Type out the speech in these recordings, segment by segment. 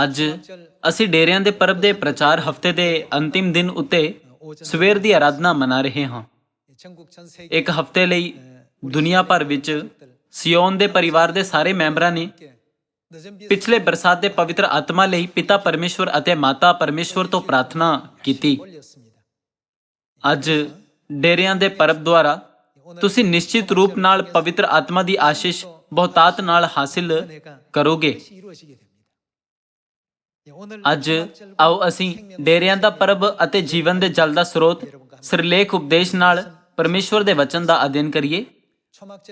ਅੱਜ ਅਸੀਂ ਡੇਰਿਆਂ ਦੇ ਪਰਬ ਦੇ ਪ੍ਰਚਾਰ ਹਫ਼ਤੇ ਦੇ ਅੰਤਿਮ ਦਿਨ ਉੱਤੇ ਸਵੇਰ ਦੀ ਆਰਾਧਨਾ ਮਨਾ ਰਹੇ ਹਾਂ। ਇੱਕ ਹਫ਼ਤੇ ਲਈ ਦੁਨੀਆ ਭਰ ਵਿੱਚ ਸਿਯੋਨ ਦੇ ਪਰਿਵਾਰ ਦੇ ਸਾਰੇ ਮੈਂਬਰਾਂ ਨੇ ਪਿਛਲੇ ਬਰਸਾਤ ਦੇ ਪਵਿੱਤਰ ਆਤਮਾ ਲਈ ਪਿਤਾ ਪਰਮੇਸ਼ਵਰ ਅਤੇ ਮਾਤਾ ਪਰਮੇਸ਼ਵਰ ਤੋਂ ਪ੍ਰਾਰਥਨਾ ਕੀਤੀ। ਅੱਜ ਡੇਰਿਆਂ ਦੇ ਪਰਬ ਦੁਆਰਾ ਤੁਸੀਂ ਨਿਸ਼ਚਿਤ ਰੂਪ ਨਾਲ ਪਵਿੱਤਰ ਆਤਮਾ ਦੀ ਆਸ਼ੀਸ਼ ਬਹੁਤਾਤ ਨਾਲ ਹਾਸਿਲ ਕਰੋਗੇ। ਅੱਜ ਆਓ ਅਸੀਂ ਡੇਰਿਆਂ ਦਾ ਪਰਬ ਅਤੇ ਜੀਵਨ ਦੇ ਜਲ ਦਾ ਸਰੋਤ ਸਿਰਲੇਖ ਉਪਦੇਸ਼ ਨਾਲ ਪਰਮੇਸ਼ਵਰ ਦੇ ਵਚਨ ਦਾ ਅਧਿਐਨ ਕਰੀਏ।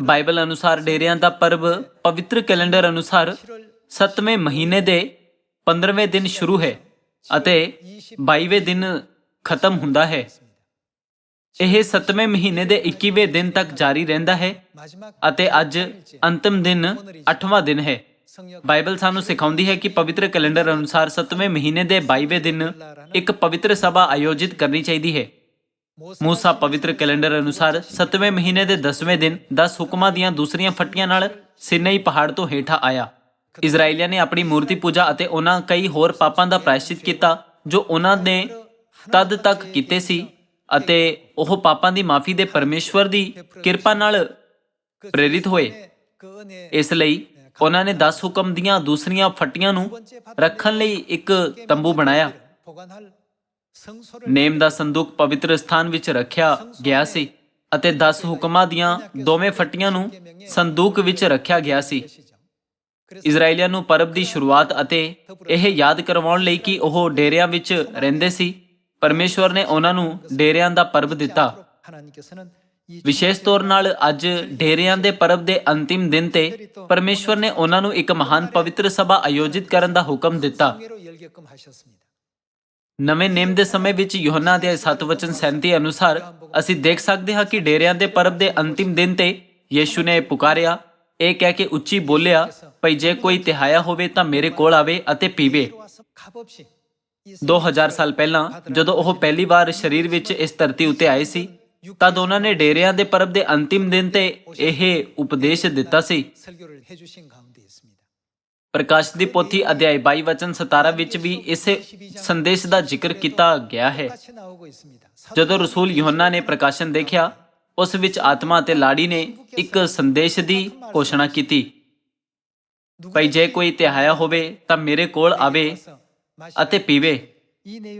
ਬਾਈਬਲ ਅਨੁਸਾਰ ਡੇਰਿਆਂ ਦਾ ਪਰਬ ਪਵਿੱਤਰ ਕੈਲੰਡਰ ਅਨੁਸਾਰ 7ਵੇਂ ਮਹੀਨੇ ਦੇ 15ਵੇਂ ਦਿਨ ਸ਼ੁਰੂ ਹੈ ਅਤੇ 22ਵੇਂ ਦਿਨ ਖਤਮ ਹੁੰਦਾ ਹੈ। ਇਹ 7ਵੇਂ ਮਹੀਨੇ ਦੇ 21ਵੇਂ ਦਿਨ ਤੱਕ ਜਾਰੀ ਰਹਿੰਦਾ ਹੈ ਅਤੇ ਅੱਜ ਅੰਤਿਮ ਦਿਨ 8ਵਾਂ ਦਿਨ ਹੈ। ਬਾਈਬਲ ਸਾਨੂੰ ਸਿਖਾਉਂਦੀ ਹੈ ਕਿ ਪਵਿੱਤਰ ਕੈਲੰਡਰ ਅਨੁਸਾਰ 7ਵੇਂ ਮਹੀਨੇ ਦੇ 22ਵੇਂ ਦਿਨ ਇੱਕ ਪਵਿੱਤਰ ਸਭਾ ਆਯੋਜਿਤ ਕਰਨੀ ਚਾਹੀਦੀ ਹੈ। ਮੂਸਾ ਪਵਿੱਤਰ ਕੈਲੰਡਰ ਅਨੁਸਾਰ 7ਵੇਂ ਮਹੀਨੇ ਦੇ 10ਵੇਂ ਦਿਨ 10 ਹੁਕਮਾਂ ਦੀਆਂ ਦੂਸਰੀਆਂ ਫੱਟੀਆਂ ਨਾਲ ਸੀਨਾਈ ਪਹਾੜ ਤੋਂ ਹੇਠਾਂ ਆਇਆ। ਇਜ਼ਰਾਈਲੀਆਂ ਨੇ ਆਪਣੀ ਮੂਰਤੀ ਪੂਜਾ ਅਤੇ ਉਹਨਾਂ ਕਈ ਹੋਰ ਪਾਪਾਂ ਦਾ ਪ੍ਰਾਇਸ਼ਚਿਤ ਕੀਤਾ ਜੋ ਉਹਨਾਂ ਨੇ ਤਦ ਤੱਕ ਕੀਤੇ ਸੀ ਅਤੇ ਉਹ ਪਾਪਾਂ ਦੀ ਮਾਫੀ ਦੇ ਪਰਮੇਸ਼ਵਰ ਦੀ ਕਿਰਪਾ ਨਾਲ ਪ੍ਰੇਰਿਤ ਹੋਏ। ਇਸ ਲਈ ਉਹਨਾਂ ਨੇ 10 ਹੁਕਮ ਦੀਆਂ ਦੂਸਰੀਆਂ ਫੱਟੀਆਂ ਨੂੰ ਰੱਖਣ ਲਈ ਇੱਕ ਤੰਬੂ ਬਣਾਇਆ। ਨੇਮ ਦਾ ਸੰਦੂਕ ਪਵਿੱਤਰ ਸਥਾਨ ਵਿੱਚ ਰੱਖਿਆ ਗਿਆ ਸੀ ਅਤੇ 10 ਹੁਕਮਾਂ ਦੀਆਂ ਦੋਵੇਂ ਫੱਟੀਆਂ ਨੂੰ ਸੰਦੂਕ ਵਿੱਚ ਰੱਖਿਆ ਗਿਆ ਸੀ। ਇਜ਼ਰਾਈਲੀਆਂ ਨੂੰ ਪਰਬ ਦੀ ਸ਼ੁਰੂਆਤ ਅਤੇ ਇਹ ਯਾਦ ਕਰਵਾਉਣ ਲਈ ਕਿ ਉਹ ਡੇਰਿਆਂ ਵਿੱਚ ਰਹਿੰਦੇ ਸੀ, ਪਰਮੇਸ਼ਵਰ ਨੇ ਉਹਨਾਂ ਨੂੰ ਡੇਰਿਆਂ ਦਾ ਪਰਬ ਦਿੱਤਾ। ਵਿਸ਼ੇਸ਼ ਤੌਰ ਨਾਲ ਅੱਜ ਡੇਰਿਆਂ ਦੇ ਪਰਬ ਦੇ ਅੰਤਿਮ ਦਿਨ ਤੇ ਪਰਮੇਸ਼ਵਰ ਨੇ ਉਹਨਾਂ ਨੂੰ ਇੱਕ ਮਹਾਨ ਪਵਿੱਤਰ ਸਭਾ ਆਯੋਜਿਤ ਕਰਨ ਦਾ ਹੁਕਮ ਦਿੱਤਾ। ਨਵੇਂ ਨੇਮ ਦੇ ਸਮੇਂ ਵਿੱਚ ਯੋਹੰਨਾ ਦੇ 7 ਵਚਨ 37 ਅਨੁਸਾਰ ਅਸੀਂ ਦੇਖ ਸਕਦੇ ਹਾਂ ਕਿ ਡੇਰਿਆਂ ਦੇ ਪਰਬ ਦੇ ਅੰਤਿਮ ਦਿਨ ਤੇ ਯੀਸ਼ੂ ਨੇ ਪੁਕਾਰਿਆ, ਇਹ ਕਹਿ ਕੇ ਉੱਚੀ ਬੋਲਿਆ, ਭਈ ਜੇ ਕੋਈ ਤਿਹਾਇਆ ਹੋਵੇ ਤਾਂ ਮੇਰੇ ਕੋਲ ਆਵੇ ਅਤੇ ਪੀਵੇ। 2000 ਸਾਲ ਪਹਿਲਾਂ ਜਦੋਂ ਉਹ ਪਹਿਲੀ ਵਾਰ ਸਰੀਰ ਵਿੱਚ ਇਸ ਧਰਤੀ ਉੱਤੇ ਆਏ ਸੀ ਤਦ ਉਹਨਾਂ ਨੇ ਡੇਰਿਆਂ ਦੇ ਪਰਬ ਦੇ ਅੰਤਿਮ ਦਿਨ ਤੇ ਇਹ ਉਪਦੇਸ਼ ਦਿੱਤਾ ਸੀ। ਪ੍ਰਕਾਸ਼ ਦੀ ਪੋਥੀ ਅਧਿਆਇ 22 ਵਚਨ 17 ਵਿੱਚ ਵੀ ਇਸੇ ਸੰਦੇਸ਼ ਦਾ ਜ਼ਿਕਰ ਕੀਤਾ ਗਿਆ ਹੈ। ਜਦੋਂ ਰਸੂਲ ਯੋਹੰਨਾ ਨੇ ਪ੍ਰਕਾਸ਼ਨ ਦੇਖਿਆ ਉਸ ਵਿੱਚ ਆਤਮਾ ਅਤੇ ਲਾੜੀ ਨੇ ਇੱਕ ਸੰਦੇਸ਼ ਦੀ ਘੋਸ਼ਣਾ ਕੀਤੀ, ਭਈ ਜੇ ਕੋਈ ਤਿਹਾਇਆ ਹੋਵੇ ਤਾਂ ਮੇਰੇ ਕੋਲ ਆਵੇ ਅਤੇ ਪੀਵੇ।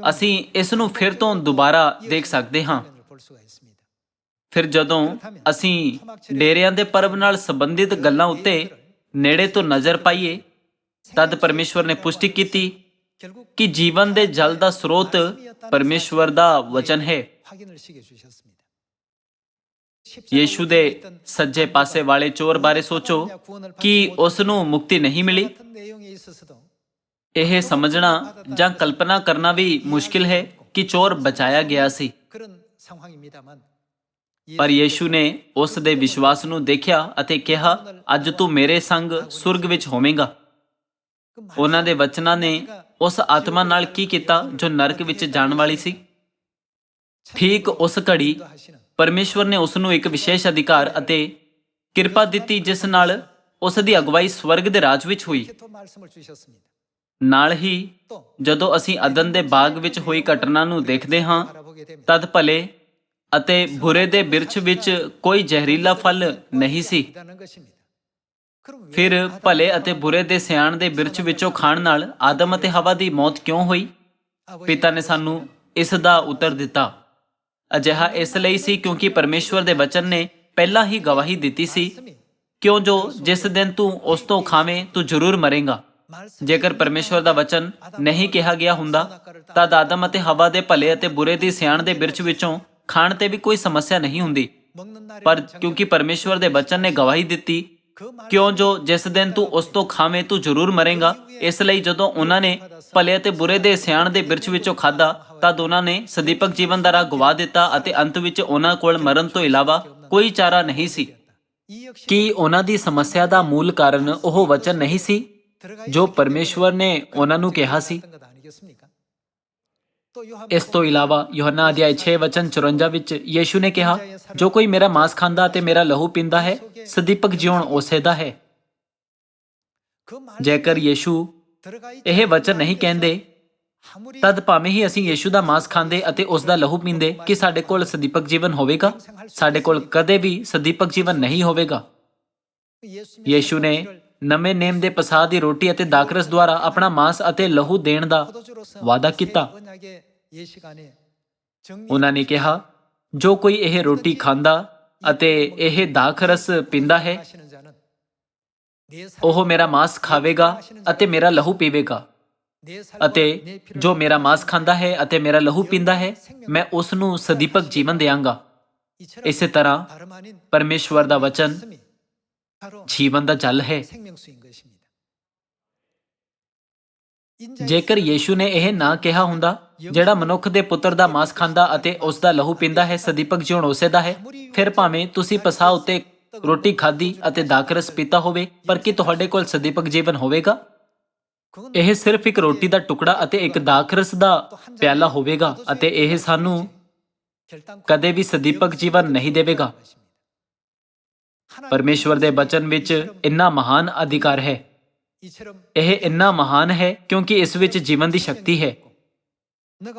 ਅਸੀਂ ਇਸ ਨੂੰ ਫਿਰ ਤੋਂ ਦੁਬਾਰਾ ਦੇਖ ਸਕਦੇ ਹਾਂ। ਫਿਰ ਜਦੋਂ ਅਸੀਂ ਡੇਰਿਆਂ ਦੇ ਪਰਬ ਨਾਲ ਸੰਬੰਧਿਤ ਗੱਲਾਂ ਉੱਤੇ ਨੇੜੇ ਤੋਂ ਨਜ਼ਰ ਪਾਈਏ ਤਦ ਪਰਮੇਸ਼ਵਰ ਨੇ ਪੁਸ਼ਟੀ ਕੀਤੀ ਕਿ ਜੀਵਨ ਦੇ ਜਲ ਦਾ ਸਰੋਤ ਪਰਮੇਸ਼ਵਰ ਦਾ ਵਚਨ ਹੈ। ਯੀਸ਼ੂ ਦੇ ਸੱਜੇ ਪਾਸੇ ਵਾਲੇ ਚੋਰ ਬਾਰੇ ਸੋਚੋ ਕਿ ਉਸ ਨੂੰ ਮੁਕਤੀ ਨਹੀਂ ਮਿਲੀ। ਇਹ ਸਮਝਣਾ ਜਾਂ ਕਲਪਨਾ ਕਰਨਾ ਵੀ ਮੁਸ਼ਕਿਲ ਹੈ ਕਿ ਚੋਰ ਬਚਾਇਆ ਗਿਆ ਸੀ, ਪਰ ਯੀਸ਼ੂ ਨੇ ਉਸ ਦੇ ਵਿਸ਼ਵਾਸ ਨੂੰ ਦੇਖਿਆ ਅਤੇ ਕਿਹਾ, ਅੱਜ ਤੂੰ ਮੇਰੇ ਸੰਗ ਸੁਰਗ ਵਿੱਚ ਹੋਵੇਂਗਾ। ਉਹਨਾਂ ਦੇ ਵਚਨਾਂ ਨੇ ਉਸ ਆਤਮਾ ਨਾਲ ਕੀ ਕੀਤਾ ਜੋ ਨਰਕ ਵਿੱਚ ਜਾਣ ਵਾਲੀ ਸੀ। ਠੀਕ ਉਸ ਘੜੀ ਪਰਮੇਸ਼ਵਰ ਨੇ ਉਸ ਨੂੰ ਇੱਕ ਵਿਸ਼ੇਸ਼ ਅਧਿਕਾਰ ਅਤੇ ਕਿਰਪਾ ਦਿੱਤੀ ਜਿਸ ਨਾਲ ਉਸ ਦੀ ਅਗਵਾਈ ਸਵਰਗ ਦੇ ਰਾਜ ਵਿੱਚ ਹੋਈ। ਨਾਲ ਹੀ ਜਦੋਂ ਅਸੀਂ ਅਦਨ ਦੇ ਬਾਗ ਵਿੱਚ ਹੋਈ ਘਟਨਾ ਨੂੰ ਦੇਖਦੇ ਹਾਂ ਤਦ ਭਲੇ ਅਤੇ ਬੁਰੇ ਦੇ ਬਿਰਛ ਵਿੱਚ ਕੋਈ ਜ਼ਹਿਰੀਲਾ ਫਲ ਨਹੀਂ ਸੀ। ਫਿਰ ਭਲੇ ਅਤੇ ਬੁਰੇ ਦੇ ਸਿਆਣ ਦੇ ਬਿਰਛ ਵਿੱਚੋਂ ਖਾਣ ਨਾਲ ਆਦਮ ਅਤੇ ਹਵਾ ਦੀ ਮੌਤ ਕਿਉਂ ਹੋਈ? ਪਿਤਾ ਨੇ ਸਾਨੂੰ ਇਸ ਦਾ ਉੱਤਰ ਦਿੱਤਾ। ਅਜਿਹਾ ਇਸ ਲਈ ਸੀ ਕਿਉਂਕਿ ਪਰਮੇਸ਼ਵਰ ਦੇ ਵਚਨ ਨੇ ਪਹਿਲਾਂ ਹੀ ਗਵਾਹੀ ਦਿੱਤੀ ਸੀ, ਕਿਉਂ ਜੋ ਜਿਸ ਦਿਨ ਤੂੰ ਉਸ ਤੋਂ ਖਾਵੇਂ ਤੂੰ ਜ਼ਰੂਰ ਮਰੇਂਗਾ। ਜੇਕਰ ਪਰਮੇਸ਼ਵਰ ਦਾ ਵਚਨ ਨਹੀਂ ਕਿਹਾ ਗਿਆ ਹੁੰਦਾ ਤਦ ਆਦਮ ਅਤੇ ਹਵਾ ਦੇ ਭਲੇ ਅਤੇ ਬੁਰੇ ਦੀ ਸਿਆਣ ਦੇ ਬਿਰਛ ਵਿੱਚੋਂ ਖਾਣ ਤੇ ਵੀ ਕੋਈ ਸਮੱਸਿਆ ਨਹੀਂ ਹੁੰਦੀ, ਪਰ ਕਿਉਂਕਿ ਪਰਮੇਸ਼ਵਰ ਦੇ ਵਚਨ ਨੇ ਗਵਾਹੀ ਦਿੱਤੀ, ਕਿਉਂ ਜੋ ਜਿਸ ਦਿਨ ਤੂੰ ਉਸ ਤੋਂ ਖਾਵੇਂ ਤੂੰ ਜ਼ਰੂਰ ਮਰੇਂਗਾ, ਇਸ ਲਈ ਜਦੋਂ ਉਹਨਾਂ ਨੇ ਭਲੇ ਅਤੇ ਬੁਰੇ ਦੇ ਸਿਆਣ ਦੇ ਬਿਰਛ ਵਿੱਚੋਂ ਖਾਧਾ ਤਦ ਉਹਨਾਂ ਨੇ ਸਦੀਪਕ ਜੀਵਨ ਦਾ ਰਾਹ ਗਵਾ ਦਿੱਤਾ ਅਤੇ ਅੰਤ ਵਿੱਚ ਉਹਨਾਂ ਕੋਲ ਮਰਨ ਤੋਂ ਇਲਾਵਾ ਕੋਈ ਚਾਰਾ ਨਹੀਂ ਸੀ। ਕੀ ਉਹਨਾਂ ਦੀ ਸਮੱਸਿਆ ਦਾ ਮੂਲ ਕਾਰਨ ਉਹ ਵਚਨ ਨਹੀਂ ਸੀ ਜੋ ਪਰਮੇਸ਼ਵਰ ਨੇ ਉਹਨਾਂ ਨੂੰ ਕਿਹਾ ਸੀ? ਇਸ ਤੋਂ ਇਲਾਵਾ ਯੋਹੰਨਾ ਅਧਿਆਇ 6 ਵਚਨ 54 ਵਿੱਚ ਯੀਸ਼ੂ ਨੇ ਕਿਹਾ, ਜੋ ਕੋਈ ਮੇਰਾ ਮਾਂਸ ਖਾਂਦਾ ਅਤੇ ਮੇਰਾ ਲਹੂ ਪੀਂਦਾ ਹੈ ਸਦੀਪਕ ਜੀਵਨ ਉਸੇ ਦਾ ਹੈ। ਜੇਕਰ ਯੀਸ਼ੂ ਇਹ ਵਚਨ ਨਹੀਂ ਕਹਿੰਦੇ ਤਦ ਭਾਵੇਂ ਹੀ ਅਸੀਂ ਯੀਸ਼ੂ ਦਾ ਮਾंस ਖਾਂਦੇ ਅਤੇ ਉਸ ਦਾ ਲਹੂ ਪੀਂਦੇ ਕਿ ਸਾਡੇ ਕੋਲ ਸਦੀਪਕ ਜੀਵਨ ਹੋਵੇਗਾ। ਸਾਡੇ ਕੋਲ ਕਦੇ ਵੀ ਸਦੀਪਕ ਜੀਵਨ ਨਹੀਂ ਹੋਵੇਗਾ। ਯੀਸ਼ੂ ਨੇ ਨਵੇਂ ਨੇਮ ਦੇ ਪਸਾਹ ਦੀ ਰੋਟੀ ਅਤੇ ਦਾਖਰਸ ਦੁਆਰਾ ਆਪਣਾ ਮਾंस ਅਤੇ ਲਹੂ ਦੇਣ ਦਾ ਵਾਅਦਾ ਕੀਤਾ। ਉਹਨਾਂ ਨੇ ਕਿਹਾ, ਜੋ ਕੋਈ ਇਹ ਰੋਟੀ ਖਾਂਦਾ ਅਤੇ ਇਹ ਦਾਖਰਸ ਪੀਂਦਾ ਹੈ, ਉਹ ਮੇਰਾ ਮਾंस ਖਾਵੇਗਾ ਅਤੇ ਮੇਰਾ ਲਹੂ ਪੀਵੇਗਾ। ਅਤੇ ਜੋ ਮੇਰਾ ਮਾंस ਖਾਂਦਾ ਹੈ ਅਤੇ ਮੇਰਾ ਲਹੂ ਪੀਂਦਾ ਹੈ, ਮੈਂ ਉਸ ਨੂੰ ਸਦੀਪਕ ਜੀਵਨ ਦਿਆਂਗਾ। ਇਸੇ ਤਰ੍ਹਾਂ ਪਰਮੇਸ਼ਵਰ ਦਾ ਵਚਨ ਜੀਵਨ ਦਾ ਜਲ ਹੈ। ਜੇਕਰ ਯੀਸ਼ੂ ਨੇ ਇਹ ਨਾ ਕਿਹਾ ਹੁੰਦਾ, ਜਿਹੜਾ ਮਨੁੱਖ ਦੇ ਪੁੱਤਰ ਦਾ ਮਾंस ਖਾਂਦਾ ਅਤੇ ਉਸ ਦਾ ਲਹੂ ਪੀਂਦਾ ਹੈ, ਸਦੀਪਕ ਜੀਵਨ ਉਸੇ ਦਾ ਹੈ, ਫਿਰ ਭਾਵੇਂ ਤੁਸੀਂ ਪਸਾਹ ਉੱਤੇ ਰੋਟੀ ਖਾਧੀ ਅਤੇ ਦਾਖਰਸ ਪੀਤਾ ਹੋਵੇ, ਪਰ ਕੀ ਤੁਹਾਡੇ ਕੋਲ ਸਦੀਪਕ ਜੀਵਨ ਹੋਵੇਗਾ? ਇਹ ਸਿਰਫ ਇੱਕ ਰੋਟੀ ਦਾ ਟੁਕੜਾ ਅਤੇ ਇੱਕ ਦਾਖਰਸ ਦਾ ਪਿਆਲਾ ਹੋਵੇਗਾ ਅਤੇ ਇਹ ਸਾਨੂੰ ਕਦੇ ਵੀ ਸਦੀਪਕ ਜੀਵਨ ਨਹੀਂ ਦੇਵੇਗਾ। ਪਰਮੇਸ਼ਵਰ ਦੇ ਬਚਨ ਵਿੱਚ ਇੰਨਾ ਮਹਾਨ ਅਧਿਕਾਰ ਹੈ। ਇਹ ਇੰਨਾ ਮਹਾਨ ਹੈ ਕਿਉਂਕਿ ਇਸ ਵਿੱਚ ਜੀਵਨ ਦੀ ਸ਼ਕਤੀ ਹੈ।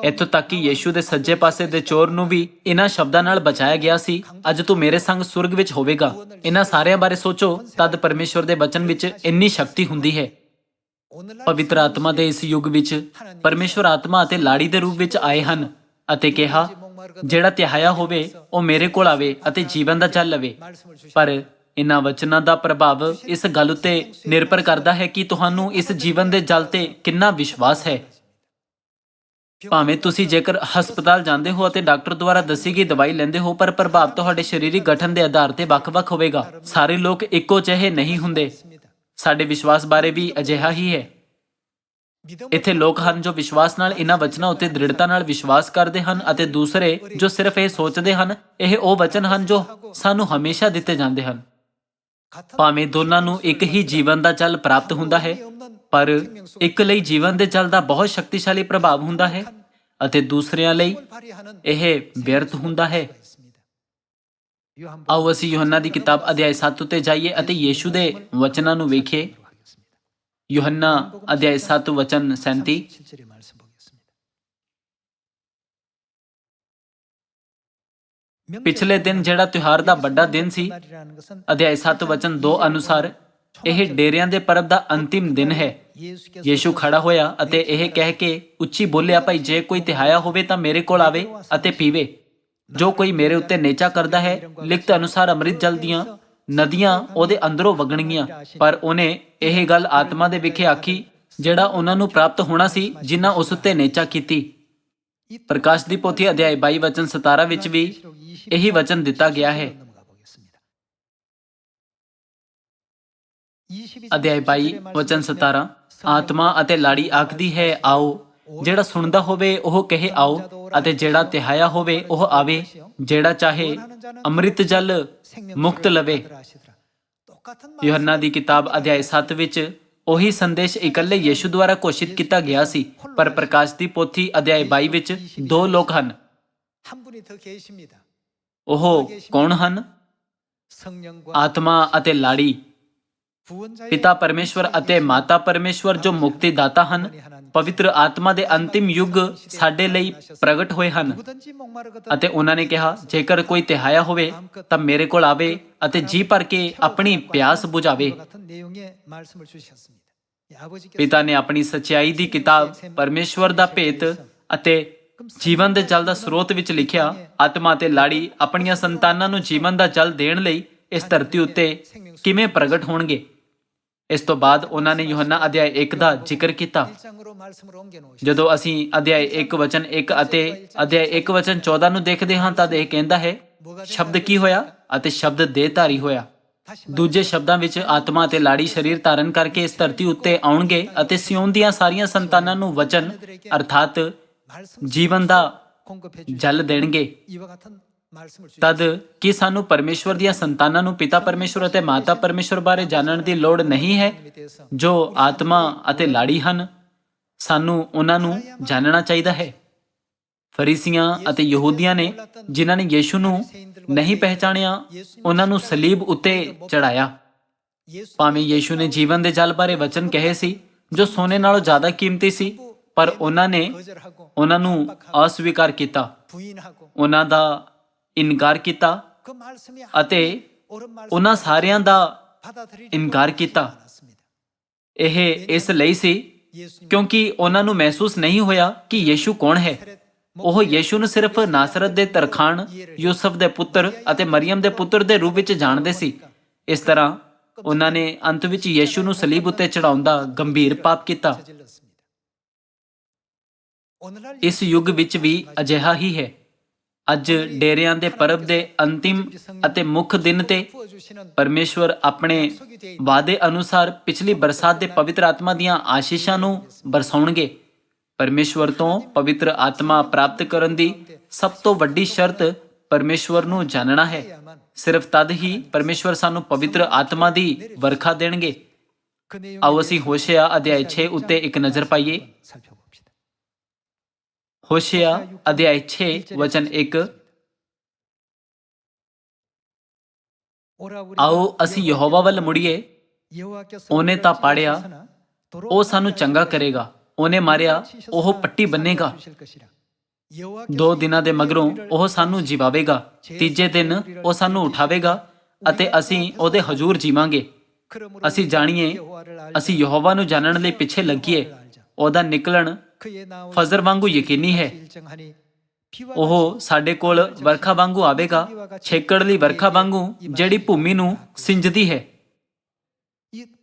ਇੱਥੋਂ ਤੱਕ ਕਿ ਯੀਸ਼ੂ ਦੇ ਸੱਜੇ ਪਾਸੇ ਦੇ ਚੋਰ ਨੂੰ ਵੀ ਇਹਨਾਂ ਸ਼ਬਦਾਂ ਨਾਲ ਬਚਾਇਆ ਗਿਆ ਸੀ, ਅੱਜ ਤੂੰ ਮੇਰੇ ਸੰਗ ਸੁਰਗ ਵਿੱਚ ਹੋਵੇਗਾ। ਇਹਨਾਂ ਸਾਰਿਆਂ ਬਾਰੇ ਸੋਚੋ, ਤਦ ਪਰਮੇਸ਼ਵਰ ਦੇ ਬਚਨ ਵਿੱਚ ਇੰਨੀ ਸ਼ਕਤੀ ਹੁੰਦੀ ਹੈ। ਪਵਿੱਤਰ ਆਤਮਾ ਦੇ ਇਸ ਯੁੱਗ ਵਿੱਚ ਪਰਮੇਸ਼ਵਰ ਆਤਮਾ ਅਤੇ ਲਾੜੀ ਦੇ ਰੂਪ ਵਿੱਚ ਆਏ ਹਨ ਅਤੇ ਕਿਹਾ, ਜਿਹੜਾ ਤਿਹਾਇਆ ਹੋਵੇ ਉਹ ਮੇਰੇ ਕੋਲ ਆਵੇ ਅਤੇ ਜੀਵਨ ਦਾ ਜਲ ਲਵੇ। ਪਰ ਇਹਨਾਂ ਵਚਨਾਂ ਦਾ ਪ੍ਰਭਾਵ ਇਸ ਗੱਲ ਉੱਤੇ ਨਿਰਭਰ ਕਰਦਾ ਹੈ ਕਿ ਤੁਹਾਨੂੰ ਇਸ ਜੀਵਨ ਦੇ ਜਲ ਤੇ ਕਿੰਨਾ ਵਿਸ਼ਵਾਸ ਹੈ। ਭਾਵੇਂ ਤੁਸੀਂ ਜੇਕਰ ਹਸਪਤਾਲ ਜਾਂਦੇ ਹੋ ਅਤੇ ਡਾਕਟਰ ਦੁਆਰਾ ਦੱਸੀ ਗਈ ਦਵਾਈ ਲੈਂਦੇ ਹੋ, ਪਰ ਪ੍ਰਭਾਵ ਤੁਹਾਡੇ ਸਰੀਰਕ ਗਠਨ ਦੇ ਆਧਾਰ ਤੇ ਵੱਖ-ਵੱਖ ਹੋਵੇਗਾ। ਸਾਰੇ ਲੋਕ ਇੱਕੋ ਜਿਹੇ ਨਹੀਂ ਹੁੰਦੇ। ਸਾਡੇ ਵਿਸ਼ਵਾਸ ਬਾਰੇ ਵੀ ਅਜਿਹਾ ਹੀ ਹੈ। ਇੱਥੇ ਲੋਕ ਹਨ ਜੋ ਵਿਸ਼ਵਾਸ ਨਾਲ ਇਹਨਾਂ ਵਚਨਾਂ ਉੱਤੇ ਦ੍ਰਿੜਤਾ ਨਾਲ ਵਿਸ਼ਵਾਸ ਕਰਦੇ ਹਨ ਅਤੇ ਦੂਸਰੇ ਜੋ ਸਿਰਫ ਇਹ ਸੋਚਦੇ ਹਨ। ਇਹ ਉਹ ਵਚਨ ਹਨ ਜੋ ਸਾਨੂੰ ਹਮੇਸ਼ਾ ਦਿੱਤੇ ਜਾਂਦੇ ਹਨ। ਭਾਵੇਂ ਦੋਨਾਂ ਨੂੰ ਇੱਕ ਹੀ ਜੀਵਨ ਦਾ ਜਲ ਪ੍ਰਾਪਤ ਹੁੰਦਾ ਹੈ, ਪਰ ਇੱਕ ਲਈ ਜੀਵਨ ਦੇ ਜਲ ਦਾ ਬਹੁਤ ਸ਼ਕਤੀਸ਼ਾਲੀ ਪ੍ਰਭਾਵ ਹੁੰਦਾ ਹੈ ਅਤੇ ਦੂਸਰਿਆਂ ਲਈ ਇਹ ਵਿਅਰਥ ਹੁੰਦਾ ਹੈ। ਆਓ ਅਸੀਂ ਯੋਹੰਨਾ ਦੀ ਕਿਤਾਬ ਅਧਿਆਇ 7 ਉੱਤੇ ਜਾਈਏ ਅਤੇ ਯੀਸ਼ੂ ਦੇ ਵਚਨਾਂ ਨੂੰ ਵੇਖੀਏ। ਯੋਹੰਨਾ ਅਧਿਆਇ 7 ਵਚਨ 37। ਪਿਛਲੇ ਦਿਨ ਜਿਹੜਾ ਤਿਉਹਾਰ ਦਾ ਵੱਡਾ ਦਿਨ ਸੀ, ਅਧਿਆਇ 7 ਵਚਨ 2 ਅਨੁਸਾਰ ਇਹ ਡੇਰਿਆਂ ਦੇ ਪਰਬ ਦਾ ਅੰਤਿਮ ਦਿਨ ਹੈ। ਯੀਸ਼ੂ ਖੜਾ ਹੋਇਆ ਅਤੇ ਇਹ ਕਹਿ ਕੇ ਉੱਚੀ ਬੋਲਿਆ, ਭਾਈ ਜੇ ਕੋਈ ਤਿਹਾਇਆ ਹੋਵੇ ਤਾਂ ਮੇਰੇ ਕੋਲ ਆਵੇ ਅਤੇ ਪੀਵੇ। ਜੋ ਕੋਈ ਮੇਰੇ ਉੱਤੇ ਨੇਚਾ ਕਰਦਾ ਹੈ, ਲਿਖਤ ਅਨੁਸਾਰ ਅੰਮ੍ਰਿਤ ਜਲ ਦੀਆਂ ਨਦੀਆਂ ਉਹਦੇ ਅੰਦਰੋਂ ਵਗਣਗੀਆਂ। ਪਰ ਉਹਨੇ ਇਹ ਗੱਲ ਆਤਮਾ ਦੇ ਵਿਖੇ ਆਖੀ, ਜਿਹੜਾ ਉਹਨਾਂ ਨੂੰ ਪ੍ਰਾਪਤ ਹੋਣਾ ਸੀ ਜਿਨ੍ਹਾਂ ਉਸ ਉੱਤੇ ਨੇਚਾ ਕੀਤੀ। ਪ੍ਰਕਾਸ਼ ਦੀ ਪੋਥੀ ਅਧਿਆਇ 22 ਵਚਨ 17 ਵਿੱਚ ਵੀ ਇਹੀ ਵਚਨ ਦਿੱਤਾ ਗਿਆ ਹੈ। ਅਧਿਆਇ 22 ਵਚਨ 17, ਆਤਮਾ ਅਤੇ ਲਾੜੀ ਆਖਦੀ ਹੈ, ਆਓ। ਜਿਹੜਾ ਸੁਣਦਾ ਹੋਵੇ ਉਹ ਕਹੇ ਆਓ, ਅਤੇ ਜਿਹੜਾ ਤਿਹਾਇਆ ਹੋਵੇ ਉਹ ਆਵੇ। ਜਿਹੜਾ ਚਾਹੇ ਅੰਮ੍ਰਿਤ ਜਲ ਮੁਕਤ ਲਵੇ। ਯੋਹੰਨਾ ਦੀ ਕਿਤਾਬ ਅਧਿਆਇ 7 ਵਿੱਚ ਉਹੀ ਸੰਦੇਸ਼ ਇਕੱਲੇ ਯੀਸ਼ੂ ਦੁਆਰਾ ਘੋਸ਼ਿਤ ਕੀਤਾ ਗਿਆ ਸੀ, ਪਰ ਪ੍ਰਕਾਸ਼ ਦੀ ਪੋਥੀ ਅਧਿਆਇ 22 ਵਿੱਚ ਦੋ ਲੋਕ ਹਨ। ਉਹ ਕੌਣ ਹਨ? ਆਤਮਾ ਅਤੇ ਲਾੜੀ। ਪਿਤਾ ਪਰਮੇਸ਼ਵਰ ਅਤੇ ਮਾਤਾ ਪਰਮੇਸ਼ਵਰ ਜੋ ਮੁਕਤੀ ਦਾਤਾ ਹਨ, ਪਵਿੱਤਰ ਆਤਮਾ ਦੇ ਅੰਤਿਮ ਯੁੱਗ ਸਾਡੇ ਲਈ ਪ੍ਰਗਟ ਹੋਏ ਹਨ। ਅਤੇ ਉਹਨਾਂ ਨੇ ਕਿਹਾ, ਜੇਕਰ ਕੋਈ ਤਿਹਾਇਆ ਹੋਵੇ ਤਾਂ ਮੇਰੇ ਕੋਲ ਆਵੇ ਅਤੇ ਜੀ ਭਰ ਕੇ ਆਪਣੀ ਪਿਆਸ ਬੁਝਾਵੇ। ਪਿਤਾ ਨੇ ਆਪਣੀ ਸੱਚਾਈ ਦੀ ਕਿਤਾਬ ਪਰਮੇਸ਼ਵਰ ਦਾ ਭੇਤ ਅਤੇ ਜੀਵਨ ਦੇ ਜਲ ਦਾ ਸਰੋਤ ਵਿੱਚ ਲਿਖਿਆ। ਆਤਮਾ ਅਤੇ ਲਾੜੀ ਆਪਣੀਆਂ ਸੰਤਾਨਾਂ ਨੂੰ ਜੀਵਨ ਦਾ ਜਲ ਦੇਣ ਲਈ ਇਸ ਧਰਤੀ ਉੱਤੇ ਕਿਵੇਂ ਪ੍ਰਗਟ ਹੋਣਗੇ। ਇਸ ਤੋਂ ਬਾਅਦ ਉਹਨਾਂ ਨੇ ਯੋਹੰਨਾ ਅਧਿਆਇ 1 ਦਾ ਜ਼ਿਕਰ ਕੀਤਾ। ਜਦੋਂ ਅਸੀਂ ਅਧਿਆਇ 1 ਵਚਨ 1 ਅਤੇ ਅਧਿਆਇ 1 ਵਚਨ 14 ਨੂੰ ਦੇਖਦੇ ਹਾਂ ਤਾਂ ਇਹ ਕਹਿੰਦਾ ਹੈ, ਸ਼ਬਦ ਕੀ ਹੋਇਆ ਅਤੇ ਸ਼ਬਦ ਦੇਹਧਾਰੀ ਹੋਇਆ। ਦੂਜੇ ਸ਼ਬਦਾਂ ਵਿੱਚ ਆਤਮਾ ਅਤੇ ਲਾੜੀ ਸਰੀਰ ਧਾਰਨ ਕਰਕੇ ਇਸ ਧਰਤੀ ਉੱਤੇ ਆਉਣਗੇ ਅਤੇ ਸਿਯੋਨ ਦੀਆਂ ਸਾਰੀਆਂ ਸੰਤਾਨਾਂ ਨੂੰ ਵਚਨ ਅਰਥਾਤ ਜੀਵਨ ਦਾ ਜਲ ਦੇਣਗੇ। ਤਦ ਕੀ ਸਾਨੂੰ ਪਰਮੇਸ਼ਵਰ ਦੀਆਂ ਸੰਤਾਨਾਂ ਨੂੰ ਪਿਤਾ ਪਰਮੇਸ਼ਵਰ ਅਤੇ ਮਾਤਾ ਪਰਮੇਸ਼ਵਰ ਬਾਰੇ ਜਾਣਨ ਦੀ ਲੋੜ ਨਹੀਂ ਹੈ? ਜੋ ਆਤਮਾ ਅਤੇ ਲਾੜੀ ਹਨ, ਸਾਨੂੰ ਉਹਨਾਂ ਨੂੰ ਜਾਣਨਾ ਚਾਹੀਦਾ ਹੈ। ਫਰੀਸੀਆਂ ਅਤੇ ਯਹੂਦੀਆਂ ਨੇ ਜਿਨ੍ਹਾਂ ਨੇ ਯੀਸ਼ੂ ਨੂੰ ਨਹੀਂ ਪਹਿਚਾਣਿਆ, ਉਹਨਾਂ ਨੂੰ ਸਲੀਬ ਉੱਤੇ ਚੜਾਇਆ। ਭਾਵੇਂ ਯੀਸ਼ੂ ਨੇ ਜੀਵਨ ਦੇ ਜਲ ਬਾਰੇ ਵਚਨ ਕਹੇ ਸੀ, ਜੋ ਸੋਨੇ ਨਾਲੋਂ ਜ਼ਿਆਦਾ ਕੀਮਤੀ ਸੀ, ਪਰ ਉਹਨਾਂ ਨੇ ਉਹਨਾਂ ਨੂੰ ਅਸਵੀਕਾਰ ਕੀਤਾ, ਉਹਨਾਂ ਦਾ ਇਨਕਾਰ ਕੀਤਾ ਅਤੇ ਉਹਨਾਂ ਸਾਰਿਆਂ ਦਾ ਇਨਕਾਰ ਕੀਤਾ। ਇਹ ਇਸ ਲਈ ਸੀ ਕਿਉਂਕਿ ਉਹਨਾਂ ਨੂੰ ਮਹਿਸੂਸ ਨਹੀਂ ਹੋਇਆ ਕਿ ਯੀਸ਼ੂ ਕੌਣ ਹੈ। ਉਹ ਯੀਸ਼ੂ ਨੂੰ ਸਿਰਫ ਨਾਸਰਤ ਦੇ ਤਰਖਾਣ, ਯੂਸਫ ਦੇ ਪੁੱਤਰ ਅਤੇ ਮਰੀਮ ਦੇ ਪੁੱਤਰ ਦੇ ਰੂਪ ਵਿੱਚ ਜਾਣਦੇ ਸੀ। ਇਸ ਤਰ੍ਹਾਂ ਉਹਨਾਂ ਨੇ ਅੰਤ ਵਿੱਚ ਯੀਸ਼ੂ ਨੂੰ ਸਲੀਬ ਉੱਤੇ ਚੜਾਉਣ ਦਾ ਗੰਭੀਰ ਪਾਪ ਕੀਤਾ। ਇਸ ਯੁੱਗ ਵਿੱਚ ਵੀ ਅਜਿਹਾ ਹੀ ਹੈ। ਅੱਜ ਡੇਰਿਆਂ ਦੇ ਪਰਬ ਦੇ ਅੰਤਿਮ ਅਤੇ ਮੁੱਖ ਦਿਨ ਤੇ ਪਰਮੇਸ਼ਵਰ ਆਪਣੇ ਵਾਅਦੇ ਅਨੁਸਾਰ ਪਿਛਲੀ ਬਰਸਾਤ ਦੇ ਪਵਿੱਤਰ ਆਤਮਾ ਦੀਆਂ ਆਸ਼ੀਸ਼ਾਂ ਨੂੰ ਬਰਸਾਉਣਗੇ। ਪਰਮੇਸ਼ਵਰ ਤੋਂ ਪਵਿੱਤਰ ਆਤਮਾ ਪ੍ਰਾਪਤ ਕਰਨ ਦੀ ਸਭ ਤੋਂ ਵੱਡੀ ਸ਼ਰਤ ਪਰਮੇਸ਼ਵਰ ਨੂੰ ਜਾਣਨਾ ਹੈ। ਸਿਰਫ ਤਦ ਹੀ ਪਰਮੇਸ਼ਵਰ ਸਾਨੂੰ ਪਵਿੱਤਰ ਆਤਮਾ ਦੀ ਵਰਖਾ ਦੇਣਗੇ। ਆਓ ਅਸੀਂ ਹੋਸ਼ਿਆ ਅਧਿਆਇ 6 ਉੱਤੇ ਇੱਕ ਨਜ਼ਰ ਪਾਈਏ। ਹੋਸ਼ਿਆ ਅਧਿਆਇ 6 ਵਚਨ 1। ਆਓ ਅਸੀਂ ਯਹੋਵਾ ਵੱਲ ਮੁੜੀਏ। ਉਹਨੇ ਤਾਂ ਪਾੜਿਆ, ਉਹ ਸਾਨੂੰ ਚੰਗਾ ਕਰੇਗਾ। ਉਹਨੇ ਮਾਰਿਆ, ਉਹ ਪੱਟੀ ਬੰਨੇਗਾ। 2 ਦਿਨਾਂ ਦੇ ਮਗਰੋਂ ਉਹ ਸਾਨੂੰ ਜਿਵਾਵੇਗਾ। ਤੀਜੇ ਦਿਨ ਉਹ ਸਾਨੂੰ ਉਠਾਵੇਗਾ ਅਤੇ ਅਸੀਂ ਉਹਦੇ ਹਜ਼ੂਰ ਜੀਵਾਂਗੇ। ਅਸੀਂ ਜਾਣੀਏ, ਅਸੀਂ ਯਹੋਵਾ ਨੂੰ ਜਾਣਨ ਲਈ ਪਿੱਛੇ ਲੱਗੀਏ। ਉਹਦਾ ਨਿਕਲਣ ਫਜ਼ਰ ਵਾਂਗੂ ਯਕੀਨੀ ਹੈ। ਉਹ ਸਾਡੇ ਕੋਲ ਵਰਖਾ ਵਾਂਗੂ ਆਵੇਗਾ, ਛੇਕੜਲੀ ਵਰਖਾ ਵਾਂਗੂ ਜਿਹੜੀ ਭੂਮੀ ਨੂੰ ਸਿੰਜਦੀ ਹੈ।